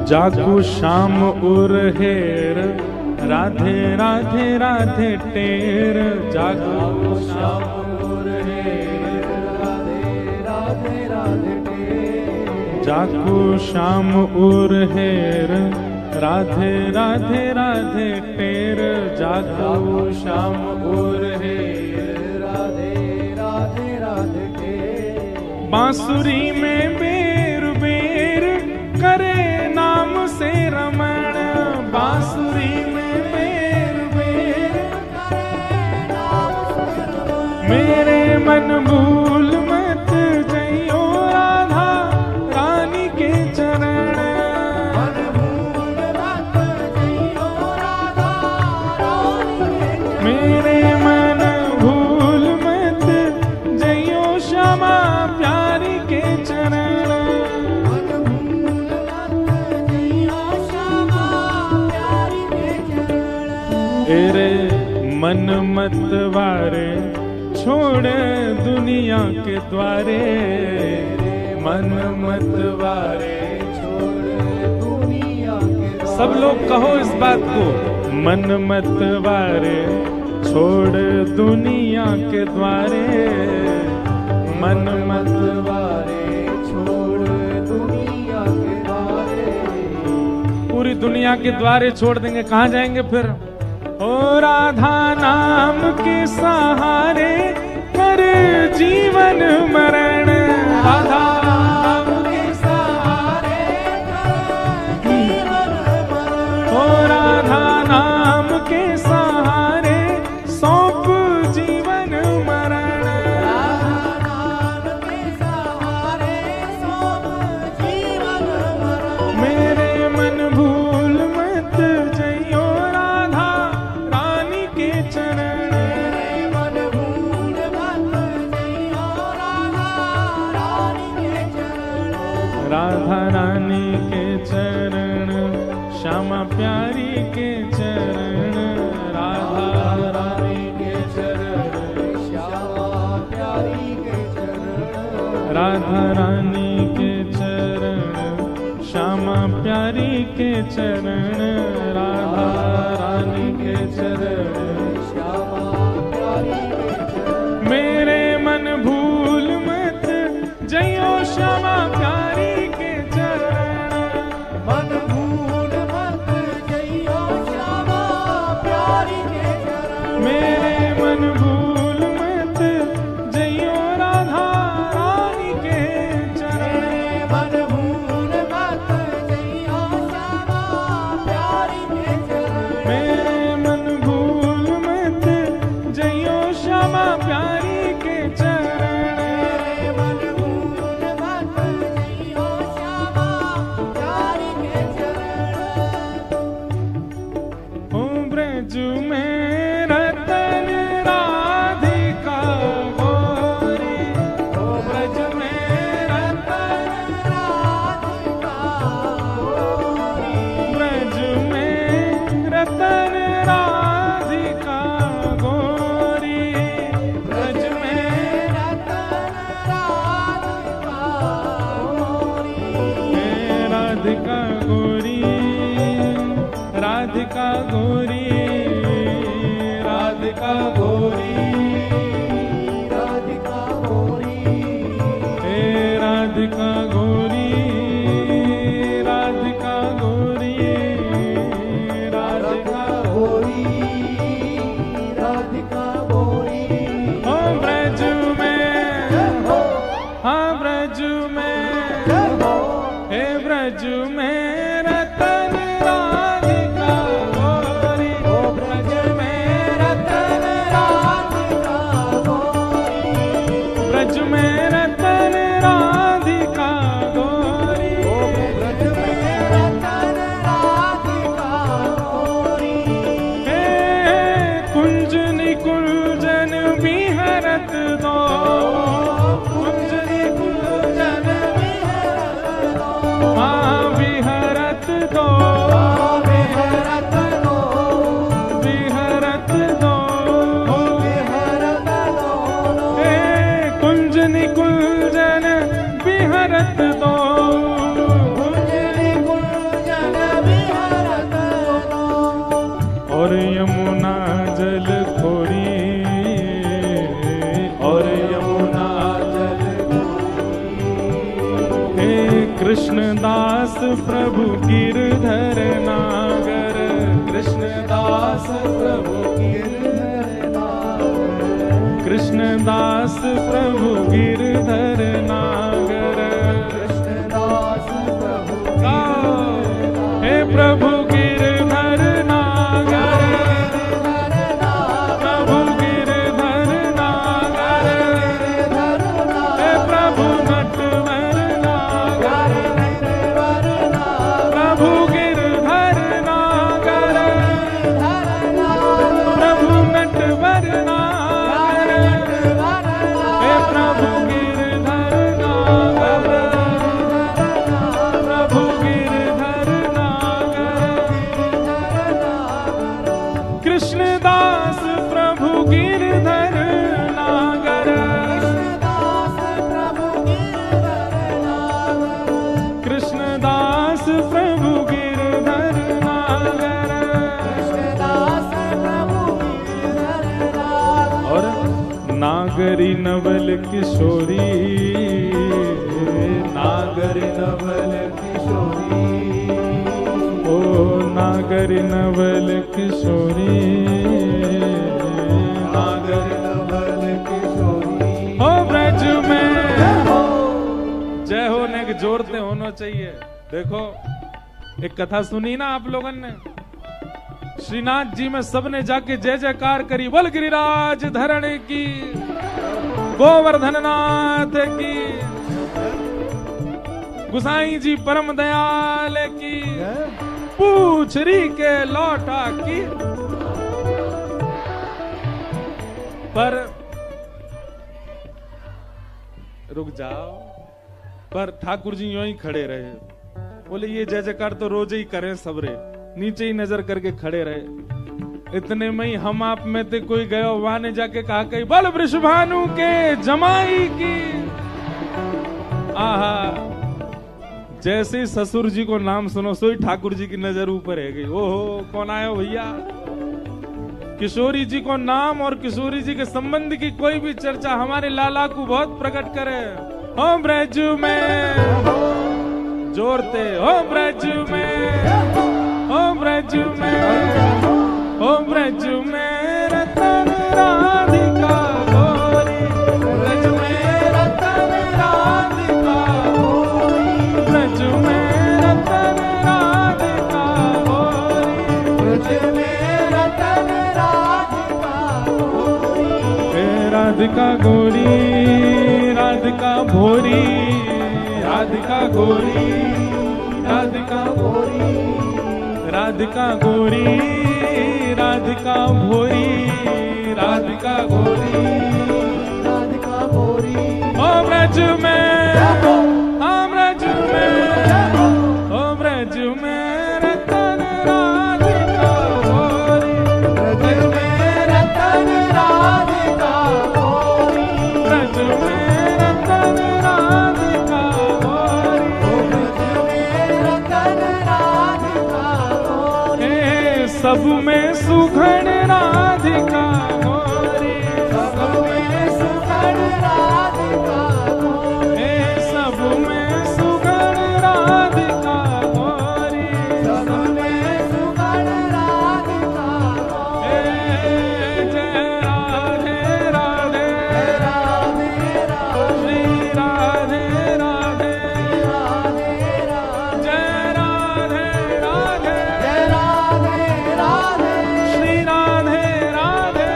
जागो शाम उरहेर, राधे राधे राधे टेर, जागो शाम उरहेर, राधे राधे राधे टेर, जागो शाम उरहेर, राधे राधे राधे टेर, जागो शाम उरहेर, राधे राधे राधे टेर। बांसुरी में बेर बेर करे नाम से रमण, बांसुरी में बेर बेर करे नाम से रमण, मेरे मन भूल मत जइयो राधा रानी के चरण, मन भूल मत जइयो राधा रानी के चरण, मेरे मन भूल मत जइयो श्यामा प्यारी के चरण, मत वारे छोड़ दुनिया के द्वारे, मन मत वारे छोड़ दुनिया के। सब लोग कहो इस बात को, मन मत वारे छोड़ दुनिया के द्वारे, मन मत वारे छोड़ दुनिया के द्वारे। पूरी दुनिया के द्वारे छोड़ देंगे, कहाँ जाएंगे फिर? ओ राधा नाम के सहारे कर जीवन मरण, राधा नाम के सहारे कर जीवन मरण। ओ राधा नाम के सहारे सौंप जीवन मरण, राधा नाम के सहारे सौंप जीवन मरण। मेरे मन भूल मत जइयो राधा रानी के चरण, मेरे मन भूल मत जइयो राधा रानी के चरण। राधा रानी के चरण श्यामा प्यारी के चरण, राधा रानी के चरण श्यामा प्यारी के चरण, राधा रानी के चरण श्यामा प्यारी के चरण, राधा रानी के चरण श्यामा प्यारी के चरण। मेरे मन भूल मत जइयो श्यामा प्यारी के चरण, मन भूल मत जइयो श्यामा प्यारी के चरण। मेरे मन भूल मत जइयो राधा रानी के चरण, मन भूल मत जइयो श्यामा प्यारी के चरण। मेरे मन भूल मत जइयो श्यामा प्यारी के चरण, मेरे मन भूल मत जइयो श्यामा प्यारी के चरण। ओ ब्रज में रतन राधिका गोरी, ओ ब्रज में रतन राधिका गोरी, ब्रज में रतन राधिका गोरी, ब्रज में रतन राधिका गोरी। हे राधिका गोरी, राधिका गोरी, राधिका गोरी, राधिका गोरी। हे राधिका गोरी, राधिका गोरी, राधिका गोरी, राधिका गोरी। ओ ब्रज में, हाँ ब्रज में, हे ब्रज में रतन राधिका गोरी, ओ ब्रज में रतन राधिका गोरी, ब्रज में रतन राधिका गोरी, ओ ब्रज में रतन राधिका गोरी। हे कुंज निकुंजन बिहरत दो, कुंज निकुंजन बिहरत दो, हाँ बिहरत दो, बिहरत दो, बिहरत दो, बिहरत दो। हे कुंज निकुंजन बिहरत दो, कुंज निकुंजन बिहरत दो। और यमुना जल खोरी, और यमुना जल खोरी। हे कृष्णदास प्रभु गिरधर नागर, कृष्णदास प्रभु गिरधर नागर, कृष्णदास प्रभु गिरधर नागर, कृष्णदास प्रभु गिरधर नागर। हे प्रभु गिरधर नागर, प्रभु गिरधर नागर, हे प्रभु नटवर नागर, प्रभु गिरधर नागर, प्रभु नटवर नागर, हे प्रभु गिरधर नागर। नागरी नवल किशोरी, नागरी नवल किशोरी, ओ नागरी नवल किशोरी, नागरी नवल किशोरी। हो ब्रज में जय होने के जोड़ते होना चाहिए। देखो एक कथा सुनी ना आप लोगों ने, श्रीनाथ जी में सबने जाके जय जयकार करी, बोल गिरिराज धरणी की, गोवर्धन नाथ की, गुसाई जी परम दयाल की, पूछरी के लौटा की। पर रुक जाओ, पर ठाकुर जी यूं ही खड़े रहे, बोले ये जय जयकार तो रोज ही करें सबरे, नीचे ही नजर करके खड़े रहे। इतने में ही हम आप में से कोई गया, वहां ने जाके कहा कहीं बल वृषभानु के जमाई की। आहा, जैसे ही ससुर जी को नाम सुनो सोई ठाकुर जी की नजर ऊपर है गई। ओहो कौन आया भैया। किशोरी जी को नाम और किशोरी जी के संबंध की कोई भी चर्चा हमारे लाला को बहुत प्रकट करे। हो ब्रज में जोड़ते, हो ब्रज में, हो ब्रज में, हो ब्रज में रतन राधिका गोरी, ब्रज में रतन राधिका गोरी, ब्रज में रतन राधिका गोरी, ब्रज में रतन राधिका गोरी। राधिका गोरी, राधिका भोरी, राधिका गोरी, राधिका भोरी, राधिका गोरी, राधिका भोरी, राधिका गोरी, राधिका गोरी। ओ ब्रज में, ओ ब्रज में, ओ ब्रज में रतन राधिका गोरी, ब्रज में रतन राधिका गोरी, ब्रज में रतन राधिका गोरी, ब्रज में रतन राधिका गोरी। हे सब में सुघड़ राधिका गोरी, सब में सुघड़ राधिका गोरी, हे सब में सुघड़ राधिका गोरी, सब में सुघड़ राधिका गोरी। हे जय राधे राधे, राधे श्री राधे राधे, राधे जय राधे राधे, जय राधे राधे, श्री राधे राधे,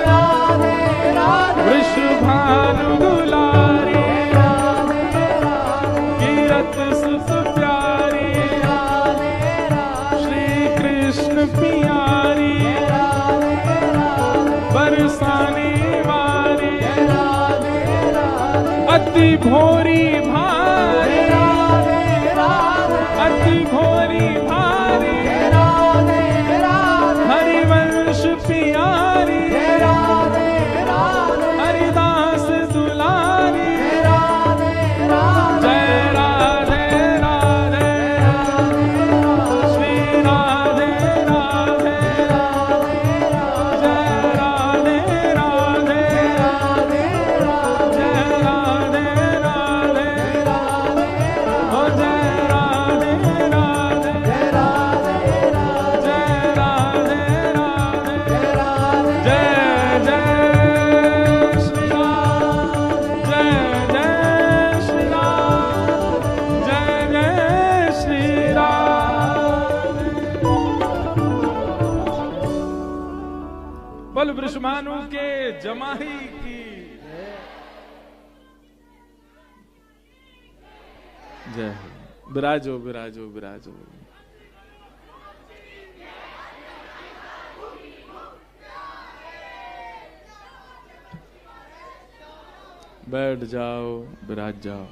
राधे राधे, वृषभानु दुलारी, राधे राधे, कीरत सुत प्यारी, राधे राधे, श्री कृष्ण पियारी, राधे राधे, बरसाने वारी, राधे राधे, अति भोरी भारी, राधे राधे, अति भोरी भारी, राधे राधे, हरिवंश पियारी, राधे राधे, हरिदास दुलारी, राधे राधे, जय राधे राधे, श्री राधे राधे, जय राधे राधे, जय राधे राधे, ओ जय राधे राधे, जय राधे राधे, जय जय श्री राम, जय जय श्री राम, जय जय श्री राम। बल वृषभानु के जमाई की जय हो। विराजो विराजो विराजो। बैठ जाओ, विराज जाओ।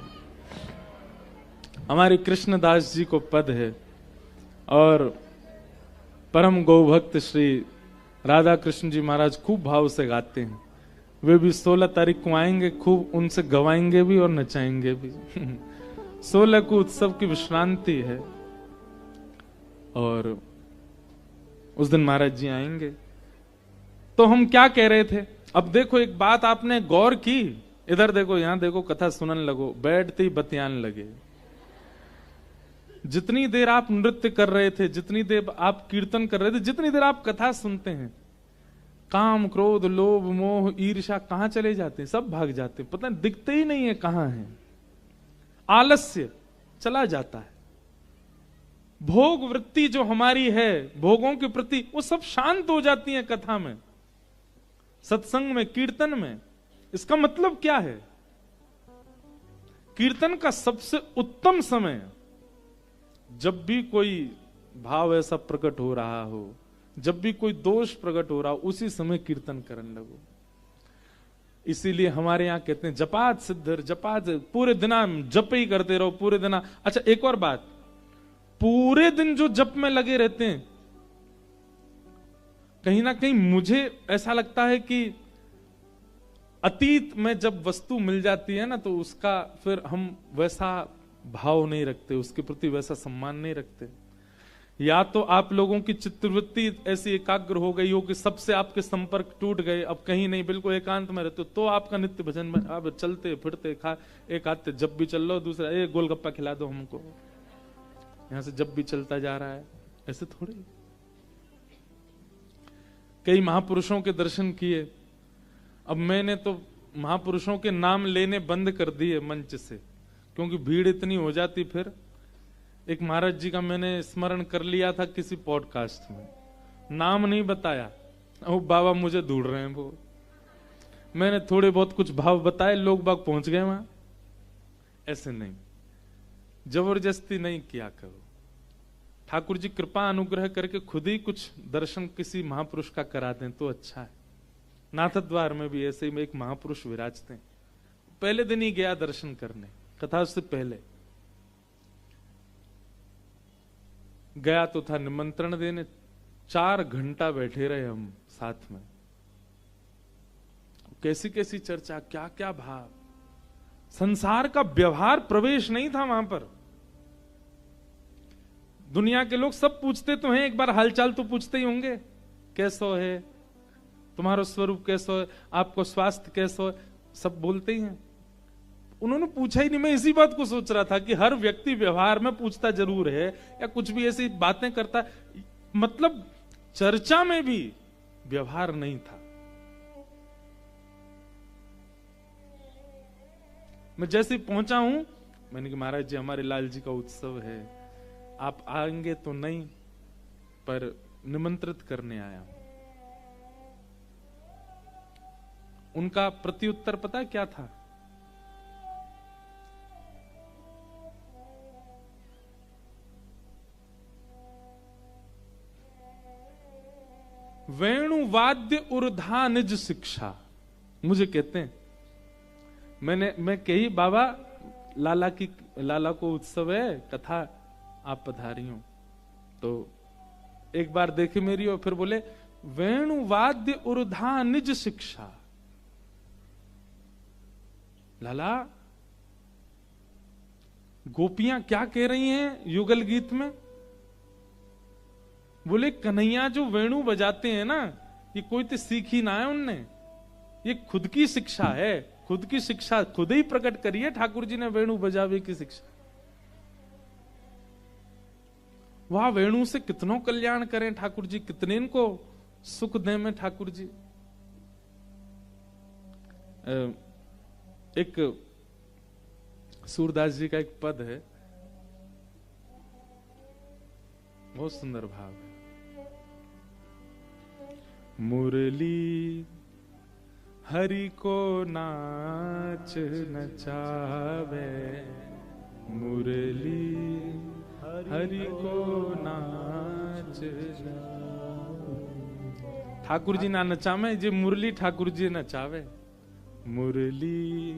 हमारे कृष्णदास जी को पद है और परम गौभक्त श्री राधा कृष्ण जी महाराज खूब भाव से गाते हैं। वे भी 16 तारीख को आएंगे, खूब उनसे गवाएंगे भी और नचाएंगे भी। 16 को उत्सव की विश्रांति है और उस दिन महाराज जी आएंगे। तो हम क्या कह रहे थे? अब देखो एक बात आपने गौर की, इधर देखो यहां देखो, कथा सुनन लगो, बैठते ही बतियान लगे। जितनी देर आप नृत्य कर रहे थे, जितनी देर आप कीर्तन कर रहे थे, जितनी देर आप कथा सुनते हैं, काम क्रोध लोभ मोह ईर्ष्या कहां चले जाते हैं? सब भाग जाते हैं, पता नहीं, दिखते ही नहीं है कहां है। आलस्य चला जाता है। भोग वृत्ति जो हमारी है भोगों के प्रति, वो सब शांत हो जाती है कथा में, सत्संग में, कीर्तन में। इसका मतलब क्या है? कीर्तन का सबसे उत्तम समय, जब भी कोई भाव ऐसा प्रकट हो रहा हो, जब भी कोई दोष प्रकट हो रहा हो, उसी समय कीर्तन करने लगो। इसीलिए हमारे यहां कहते हैं जपात सिद्धर, जपात, पूरे दिन जप ही करते रहो पूरे दिन। अच्छा एक और बात, पूरे दिन जो जप में लगे रहते हैं, कहीं ना कहीं मुझे ऐसा लगता है कि अतीत में जब वस्तु मिल जाती है ना, तो उसका फिर हम वैसा भाव नहीं रखते, उसके प्रति वैसा सम्मान नहीं रखते। या तो आप लोगों की चित्तवृत्ति ऐसी एकाग्र हो गई हो कि सबसे आपके संपर्क टूट गए, अब कहीं नहीं, बिल्कुल एकांत में रहते हो, तो आपका नित्य भजन में आप चलते फिरते खा एक आते जब भी चल लो, दूसरा एक गोलगप्पा खिला दो हमको, यहां से जब भी चलता जा रहा है। ऐसे थोड़ी। कई महापुरुषों के दर्शन किए, अब मैंने तो महापुरुषों के नाम लेने बंद कर दिए मंच से, क्योंकि भीड़ इतनी हो जाती। फिर एक महाराज जी का मैंने स्मरण कर लिया था किसी पॉडकास्ट में, नाम नहीं बताया, वो बाबा मुझे ढूंढ रहे हैं, वो मैंने थोड़े बहुत कुछ भाव बताए, लोग बाग पहुंच गए वहां। ऐसे नहीं, जबरदस्ती नहीं किया करो। ठाकुर जी कृपा अनुग्रह करके खुद ही कुछ दर्शन किसी महापुरुष का करा दें तो अच्छा है। नाथ द्वार में भी ऐसे ही एक महापुरुष विराजते हैं, पहले दिन ही गया दर्शन करने, कथा से पहले गया तो था निमंत्रण देने, 4 घंटा बैठे रहे हम साथ में। कैसी कैसी चर्चा, क्या क्या भाव, संसार का व्यवहार प्रवेश नहीं था वहां पर। दुनिया के लोग सब पूछते तो हैं, एक बार हालचाल तो पूछते ही होंगे, कैसो है तुम्हारा स्वरूप, कैसो है, आपको स्वास्थ्य कैसो है, सब बोलते ही हैं। उन्होंने पूछा ही नहीं। मैं इसी बात को सोच रहा था कि हर व्यक्ति व्यवहार में पूछता जरूर है, या कुछ भी ऐसी बातें करता, मतलब चर्चा में भी व्यवहार नहीं था। मैं जैसे पहुंचा हूं, मैंने कहा महाराज जी हमारे लाल जी का उत्सव है, आप आएंगे तो नहीं, पर निमंत्रित करने आया हूं। उनका प्रत्युत्तर पता है क्या था? वेणुवाद्य उर्धा निज शिक्षा। मुझे कहते हैं, मैं कही बाबा लाला को उत्सव है, कथा आप पधारी हो, तो एक बार देखे मेरी और फिर बोले वेणुवाद्य उर्धा निज शिक्षा। लाला गोपियां क्या कह रही हैं युगल गीत में? बोले कन्हैया जो वेणु बजाते हैं ना, ये कोई तो सीख ही ना है उनने, ये खुद की शिक्षा है, खुद की शिक्षा खुद ही प्रकट करी है ठाकुर जी ने वेणु बजावे की शिक्षा। वह वेणु से कितनों कल्याण करें ठाकुर जी, कितने इनको सुख दें में ठाकुर जी। एक सूरदास जी का एक पद है, बहुत सुंदर भाव है। मुरली हरि को नाच नचावे, मुरली हरि को नाच ठाकुर जी ना नचावे, जे मुरली ठाकुर जी नचावे। मुरली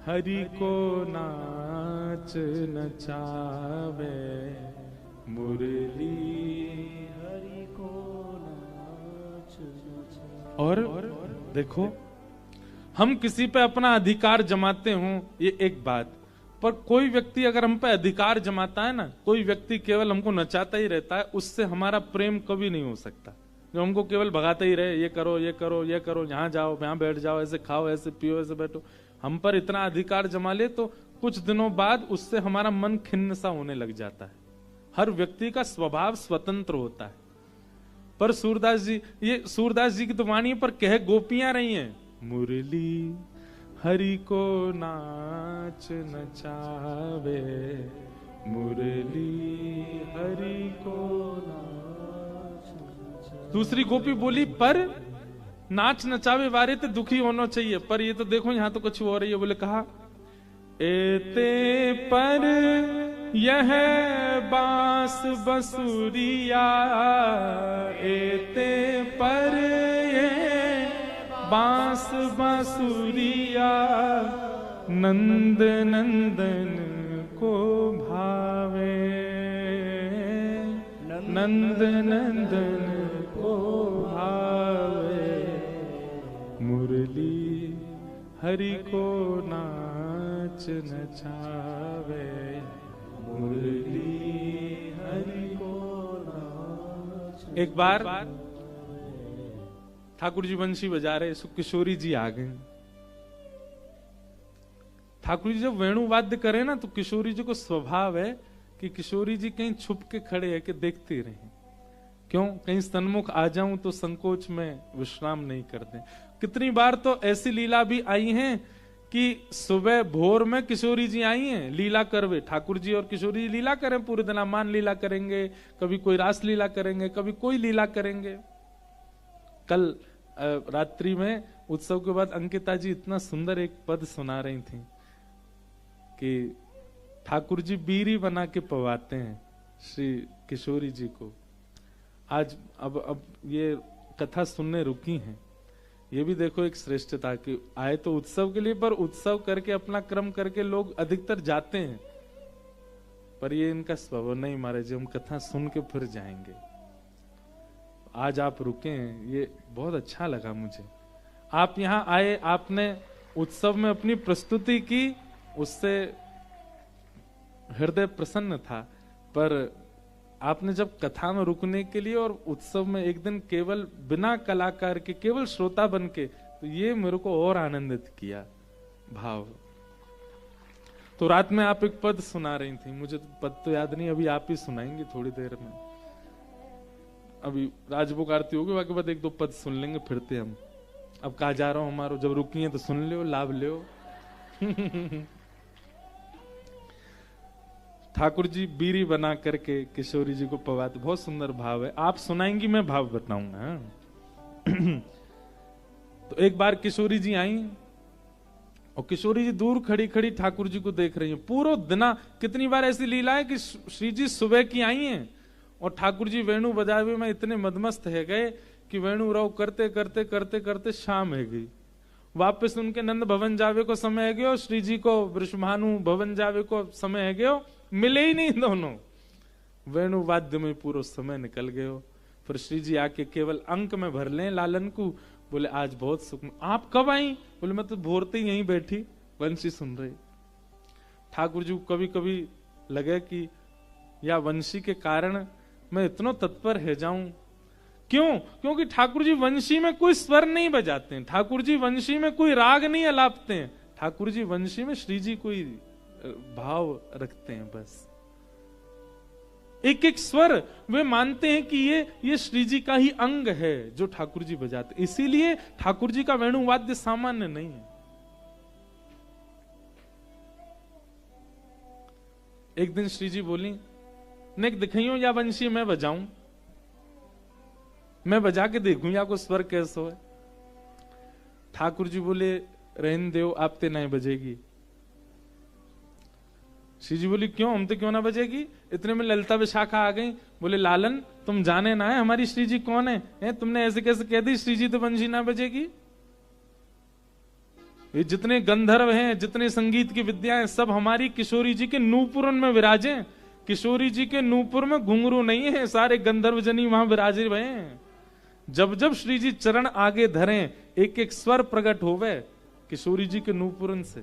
हरि को नाच नचावे, मुरली हरि को नाच नचावे। और देखो, हम किसी पे अपना अधिकार जमाते हों ये एक बात, पर कोई व्यक्ति अगर हम पे अधिकार जमाता है ना, कोई व्यक्ति केवल हमको नचाता ही रहता है, उससे हमारा प्रेम कभी नहीं हो सकता। जो हमको केवल भगाते ही रहे, ये करो ये करो ये करो, यहाँ जाओ यहाँ बैठ जाओ, ऐसे खाओ ऐसे पियो ऐसे बैठो, हम पर इतना अधिकार जमा ले तो कुछ दिनों बाद उससे हमारा मन खिन्न सा होने लग जाता है। हर व्यक्ति का स्वभाव स्वतंत्र होता है। पर सूरदास जी, ये सूरदास जी की तो वाणी पर कह गोपियां रही हैं, मुरली हरि को नाच नचावे, मुरली हरि को नाच नचावे। दूसरी गोपी बोली पर नाच नचावे वारे तो दुखी होना चाहिए, पर ये तो देखो यहां तो कुछ हो रही है। बोले कहा एते पर यह बांस बसुरिया, एते पर ये बांस बसुरिया, नंद नंदन को भावे, नंद नंदन को भावे, मुरली हरि को नाच नचावे, मुरली हरि को नाच। एक बार ठाकुर जी बंशी बजा रहे, किशोरी जी आ गए। ठाकुर जी जब वेणु वाद्य करे ना तो किशोरी जी को स्वभाव है कि किशोरी जी कहीं छुप के खड़े है कि देखते रहे, क्यों कहीं सन्मुख आ जाऊं तो संकोच में विश्राम नहीं करते। कितनी बार तो ऐसी लीला भी आई है कि सुबह भोर में किशोरी जी आई हैं लीला करवे, ठाकुर जी और किशोरी जी लीला करें, पूरे दिन मान लीला करेंगे, कभी कोई रास लीला करेंगे, कभी कोई लीला करेंगे। कल रात्रि में उत्सव के बाद अंकिता जी इतना सुंदर एक पद सुना रही थी कि ठाकुर जी बीरी बना के पवाते हैं श्री किशोरी जी को। आज अब ये कथा सुनने रुकी हैं, ये भी देखो एक श्रेष्ठता कि आए तो उत्सव के लिए, पर उत्सव करके अपना क्रम करके लोग अधिकतर जाते हैं, पर ये इनका स्वभाव नहीं महाराज जी, हम कथा सुन के फिर जाएंगे। आज आप रुके हैं, ये बहुत अच्छा लगा मुझे। आप यहाँ आए, आपने उत्सव में अपनी प्रस्तुति की, उससे हृदय प्रसन्न था, पर आपने जब कथा में रुकने के लिए और उत्सव में एक दिन केवल बिना कलाकार के केवल श्रोता बन के, तो ये मेरे को और आनंदित किया भाव। तो रात में आप एक पद सुना रही थी, मुझे पद तो याद नहीं, अभी आप ही सुनाएंगे थोड़ी देर में। अभी राजभोग आरती होगी, बाकी बाद एक दो पद सुन लेंगे, फिरते हम। अब कहा जा रहा हूं हमारो जब रुकी है तो सुन लियो, लाभ लियो। ठाकुर जी बीरी बना करके किशोरी जी को पवाते, बहुत सुंदर भाव है। आप सुनाएंगी, मैं भाव बताऊंगा। तो एक बार किशोरी जी आई और किशोरी जी दूर खड़ी खड़ी ठाकुर जी को देख रही है पूरा दिना। कितनी बार ऐसी लीला है कि श्री जी सुबह की आई हैं और ठाकुर जी वेणु बजावे में इतने मदमस्त है गए कि वेणु रव करते करते करते करते शाम है गई। वापस उनके नंद भवन जावे को समय है गयो, श्री जी को वृषभानु भवन जावे को समय है गयो, मिले ही नहीं दोनों। वेणु वाद्य में पूरा समय निकल गयो। फिर श्री जी आके केवल अंक में भर लें लालन को, बोले आज बहुत सुख। आप कब आई? बोले मैं तो भोरते ही यहीं बैठी वंशी सुन रही। ठाकुर जी को कभी कभी लगे कि या वंशी के कारण मैं इतना तत्पर है जाऊं। क्यों? क्योंकि ठाकुर जी वंशी में कोई स्वर नहीं बजाते हैं, ठाकुर जी वंशी में कोई राग नहीं अलापते हैं, ठाकुर जी वंशी में श्री जी कोई भाव रखते हैं। बस एक एक स्वर वे मानते हैं कि ये श्री जी का ही अंग है जो ठाकुर जी बजाते, इसीलिए ठाकुर जी का वेणु वाद्य सामान्य नहीं है। एक दिन श्री जी बोली नेक दिखाइयो या वंशी मैं बजाऊं, मैं बजा के देखूं या को स्वर कैसा है। ठाकुर जी बोले रहन देव आप ते नहीं बजेगी। श्री जी बोली क्यों, हम तो क्यों ना बजेगी। इतने में ललिता विशाखा आ गई। बोले लालन तुम जाने ना है हमारी श्री जी कौन है, तुमने ऐसे कैसे कह दी श्री जी तो वंशी ना बजेगी। ये जितने गंधर्व हैं, जितने संगीत की विद्याएं, सब हमारी किशोरी जी के नूपुरन में विराजे। किशोरी जी के नूपुर में घुंघरू नहीं है, सारे गंधर्व जनी वहां विराजे हुए हैं। जब जब श्री जी चरण आगे धरें एक एक स्वर प्रकट होवे किशोरी जी के नूपुरन से।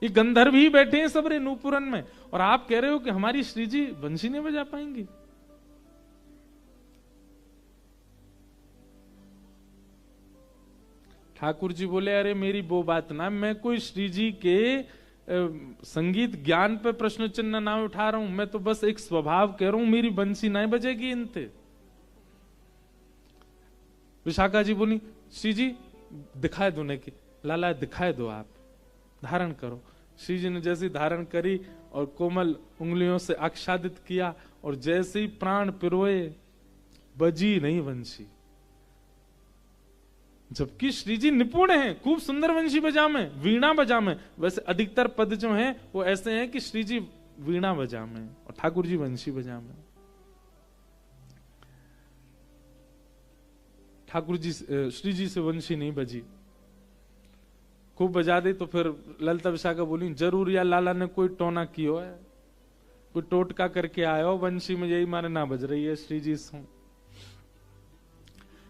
ये गंधर्व ही बैठे हैं सब रे नूपुरन में, और आप कह रहे हो कि हमारी श्री जी वंशी नहीं बजा पाएंगी। ठाकुर जी बोले अरे मेरी वो बात ना, मैं कोई श्री जी के संगीत ज्ञान पे प्रश्न चिन्ह ना उठा रहा हूं, मैं तो बस एक स्वभाव कह रहा हूं, मेरी बंसी नहीं बजेगी इनते। विशाखा जी बोली श्री जी दिखाए दो ने की, लाला दिखाए दो, आप धारण करो। श्री जी ने जैसी धारण करी और कोमल उंगलियों से आच्छादित किया, और जैसे ही प्राण पिरोए बजी नहीं वंशी। जबकि श्री जी निपुण हैं, खूब सुंदर वंशी बजामे, वीणा बजामे। वैसे अधिकतर पद जो हैं वो ऐसे हैं कि श्री जी वीणा बजामे और ठाकुर जी वंशी बजामे। ठाकुर जी श्री जी से वंशी नहीं बजी, खूब बजा दे। तो फिर ललिता विशाखा बोली जरूर या लाला ने कोई टोना कियो है, कोई टोटका करके आया हो, वंशी में यही माने ना बज रही है श्री जी सो।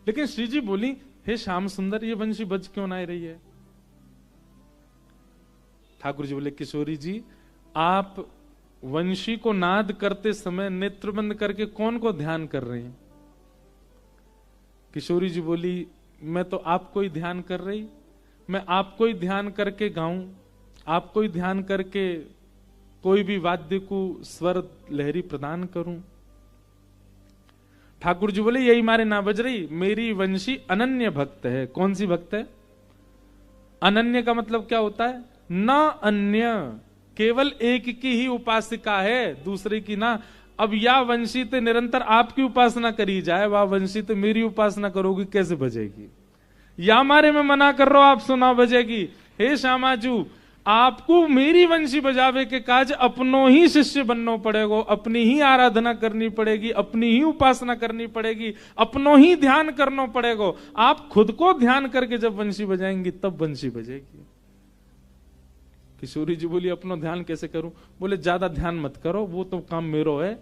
लेकिन श्री जी बोली हे श्याम सुंदर, ये वंशी बज क्यों ना रही है? ठाकुर जी बोले किशोरी जी, आप वंशी को नाद करते समय नेत्र बंद करके कौन को ध्यान कर रहे हैं? किशोरी जी बोली मैं तो आपको ही ध्यान कर रही, मैं आपको ही ध्यान करके गाऊं, आपको ही ध्यान करके कोई भी वाद्य को स्वर लहरी प्रदान करूं। ठाकुर जी बोले यही मारे ना बज रही, मेरी वंशी अनन्य भक्त है। कौन सी भक्त है? अनन्य का मतलब क्या होता है? ना अन्य, केवल एक की ही उपासिका है, दूसरे की ना। अब या वंशी ते निरंतर आपकी उपासना करी जाए, वह वंशी ते मेरी उपासना करोगी, कैसे बजेगी? या मारे में मना कर रहा हूं, आप सुना बजेगी। हे श्यामाजू, आपको मेरी वंशी बजावे के काज अपनों ही शिष्य बनना पड़ेगा, अपनी ही आराधना करनी पड़ेगी, अपनी ही उपासना करनी पड़ेगी, अपनों ही ध्यान करना पड़ेगा। आप खुद को ध्यान करके जब वंशी बजाएंगी तब वंशी बजेगी। किशोरी जी बोली अपना ध्यान कैसे करूं? बोले ज्यादा ध्यान मत करो, वो तो काम मेरो है,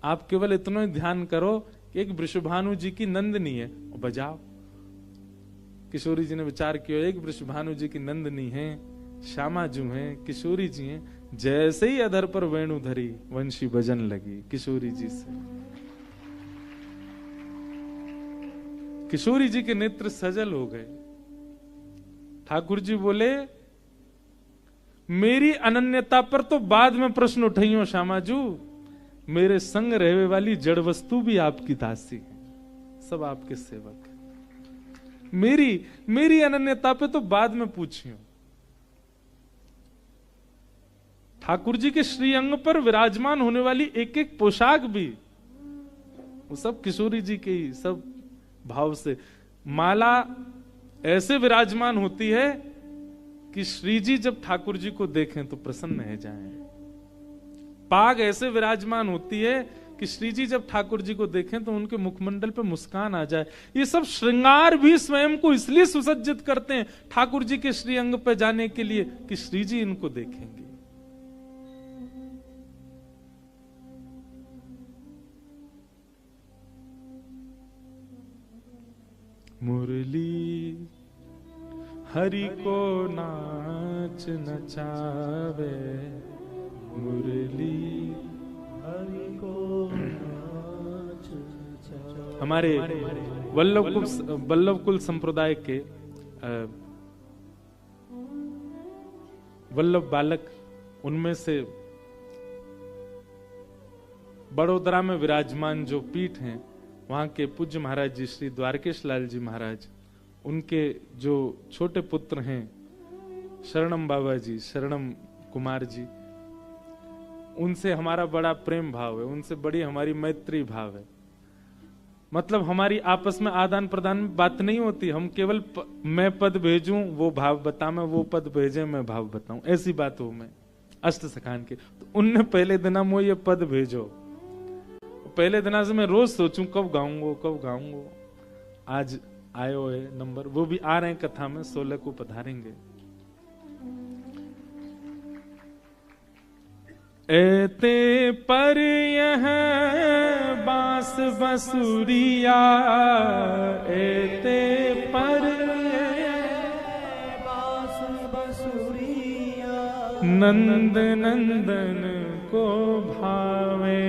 आप केवल इतना ही ध्यान करो कि एक वृषभानु जी की नंदनी है, बजाओ। किशोरी जी ने विचार किया, एक वृषभानु जी की नंदनी है, श्यामाजू हैं, किशोरी जी हैं। जैसे ही अधर पर वेणु धरी वंशी बजन लगी किशोरी जी से। किशोरी जी के नेत्र सजल हो गए। ठाकुर जी बोले मेरी अनन्यता पर तो बाद में प्रश्न उठाइयो श्यामाजू, मेरे संग रहने वाली जड़ वस्तु भी आपकी दासी है, सब आपके सेवक है। मेरी अनन्यता पे तो बाद में पूछियो। ठाकुर जी के श्री अंग पर विराजमान होने वाली एक एक पोशाक भी वो सब किशोरी जी के ही सब भाव से। माला ऐसे विराजमान होती है कि श्री जी जब ठाकुर जी को देखें तो प्रसन्न हो जाएं। पाग ऐसे विराजमान होती है कि श्री जी जब ठाकुर जी को देखें तो उनके मुखमंडल पे मुस्कान आ जाए। ये सब श्रृंगार भी स्वयं को इसलिए सुसज्जित करते हैं ठाकुर जी के श्री अंग पे जाने के लिए कि श्री जी इनको देखेंगे। मुरली हरि को नाच नचावे, मुरली हरि को नाच नचावे। हमारे वल्लभ कुल संप्रदाय के वल्लभ बालक, उनमें से बड़ोदरा में विराजमान जो पीठ हैं वहां के पूज्य महाराज जी श्री द्वारकेश लाल जी महाराज, उनके जो छोटे पुत्र हैं शरणम बाबा जी, शरणम कुमार जी, उनसे हमारा बड़ा प्रेम भाव है, उनसे बड़ी हमारी मैत्री भाव है। मतलब हमारी आपस में आदान प्रदान में बात नहीं होती, हम केवल मैं पद भेजूं वो भाव बता, मैं वो पद भेजे मैं भाव बताऊं, ऐसी बात हो। मैं अष्ट सखान के तो उनने पहले दिन मो ये पद भेजो, पहले दिन से मैं रोज सोचूं कब गाऊंगा। आज आयो है नंबर, वो भी आ रहे हैं कथा में, 16 को पधारेंगे। एते पर यह बांस बसुरिया, एते पर बांस बसुरिया, नंद नंदन को भावे,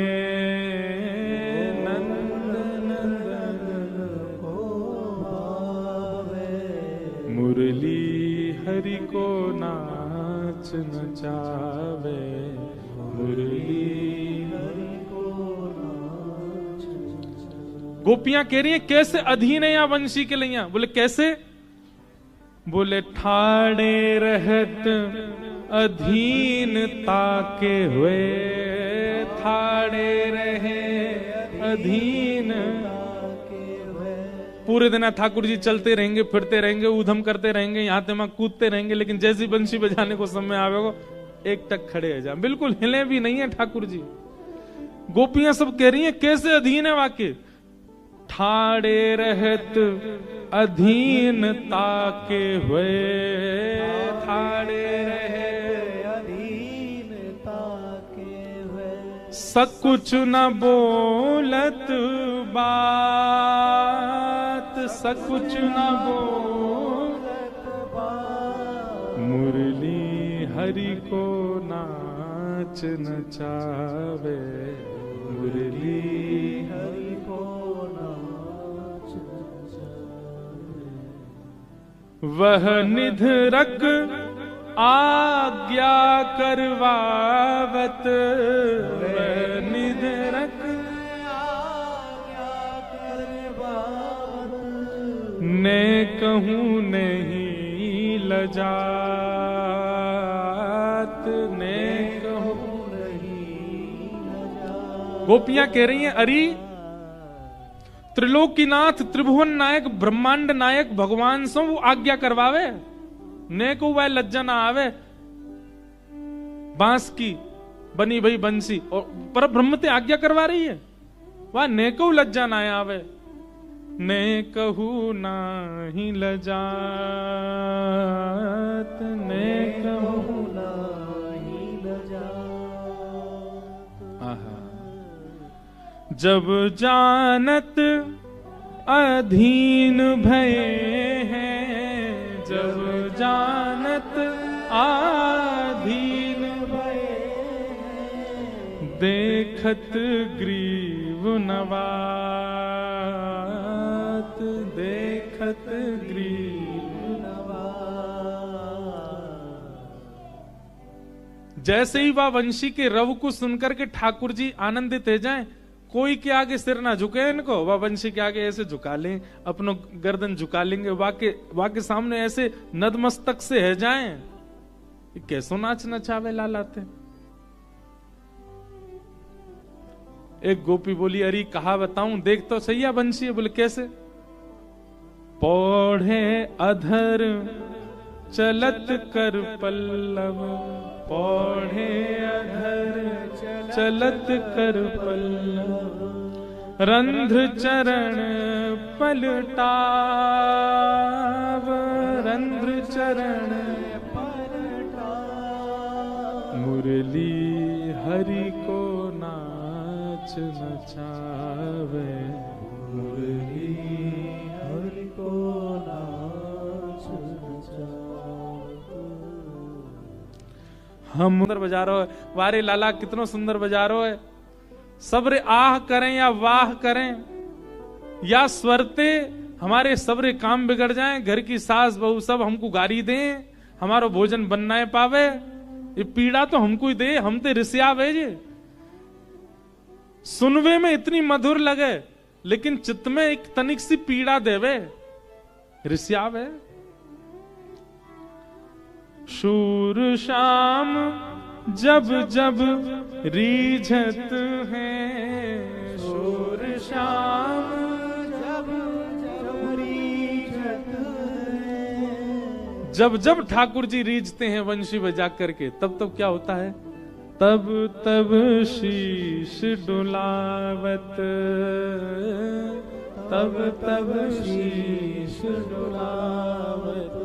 हरि को नाच नचावे, मुरली हरि को नाच नचावे। गोपियां कह रही हैं कैसे अधीन है यहाँ वंशी के लैया? बोले कैसे? बोले ठाड़े रहत अधीनता के हुए, ठाड़े रहे अधीन। पूरे दिन ठाकुर जी चलते रहेंगे, फिरते रहेंगे, ऊधम करते रहेंगे, यहाँ ते वहां कूदते रहेंगे, लेकिन जैसी बंशी बजाने को समय आवेगा एक टक खड़े हो जाए, बिल्कुल हिले भी नहीं है ठाकुर जी। गोपियां सब कह रही हैं कैसे अधीन है वाक्य? ठाड़े रहत अधीनता के हुए, ठाड़े रहे अधीनता के हुए, सकुच न बोलत बात, सकुच न बोलत बात, मुरली हरि को नाच नचावे, मुरली हरि को नाच नचावे। वह निधरक आज्ञा करवावत, वह निधरक आज्ञा करवावत, ने कहूँ नहीं लजात, ने कहूँ नहीं लजात। गोपियां कह रही हैं अरे त्रिलोकीनाथ त्रिभुवन नायक ब्रह्मांड नायक भगवान सो वो आज्ञा करवावे, ने को वह लज्जा ना आवे। बांस की बनी भई बंसी और पर ब्रह्म ते आज्ञा करवा रही है, वह ने को लज्जा ना आवे, ने कहू नाही लजात, ने कहू नाही लजात। आहा जब जानत अधीन भये हैं, जब जानत अधीन भये हैं, देखत ग्रीव नवात, देखत ग्रीव नवात। जैसे ही वह वंशी के रव को सुनकर के ठाकुर जी आनंदित हो जाएं, कोई के आगे सिर ना झुके इनको, वह वंशी के आगे ऐसे झुका लें, अपनो गर्दन झुका लेंगे, वाके सामने ऐसे नतमस्तक से है जाएं। कैसो नाच नचावे लालाते। एक गोपी बोली अरे कहा बताऊं, देख तो सही है वंशी है। बोले कैसे? पौढ़े अधर चलत कर पल्लव, पौढ़े अधर चलत कर पल्लव, रंध्र चरण पलटाव, रंध्र चरण पलटाव, मुरली हरि को नाच नचावे, मुरली हरि को नाच नचावे। हम सुंदर बजा रहे हो, वारे लाला कितनो सुंदर बजा रहे हो। सब्र आह करें या वाह करें या स्वरते हमारे सब्र काम बिगड़ जाएं, घर की सास बहू सब हमको गारी दें, हमारो भोजन बनना पावे, ये पीड़ा तो हमको ही दे, हम ते रिसिया भेजे। सुनवे में इतनी मधुर लगे लेकिन चित्त में एक तनिक सी पीड़ा देवे, रिसियावे। शूर शाम जब जब रीझत हैं, शूर शाम जब जब रीझत हैं, जब जब ठाकुर जी रीझते हैं वंशी बजा करके, तब क्या होता है? तब तब शीश डुलावत, तब तब शीश डुलावत,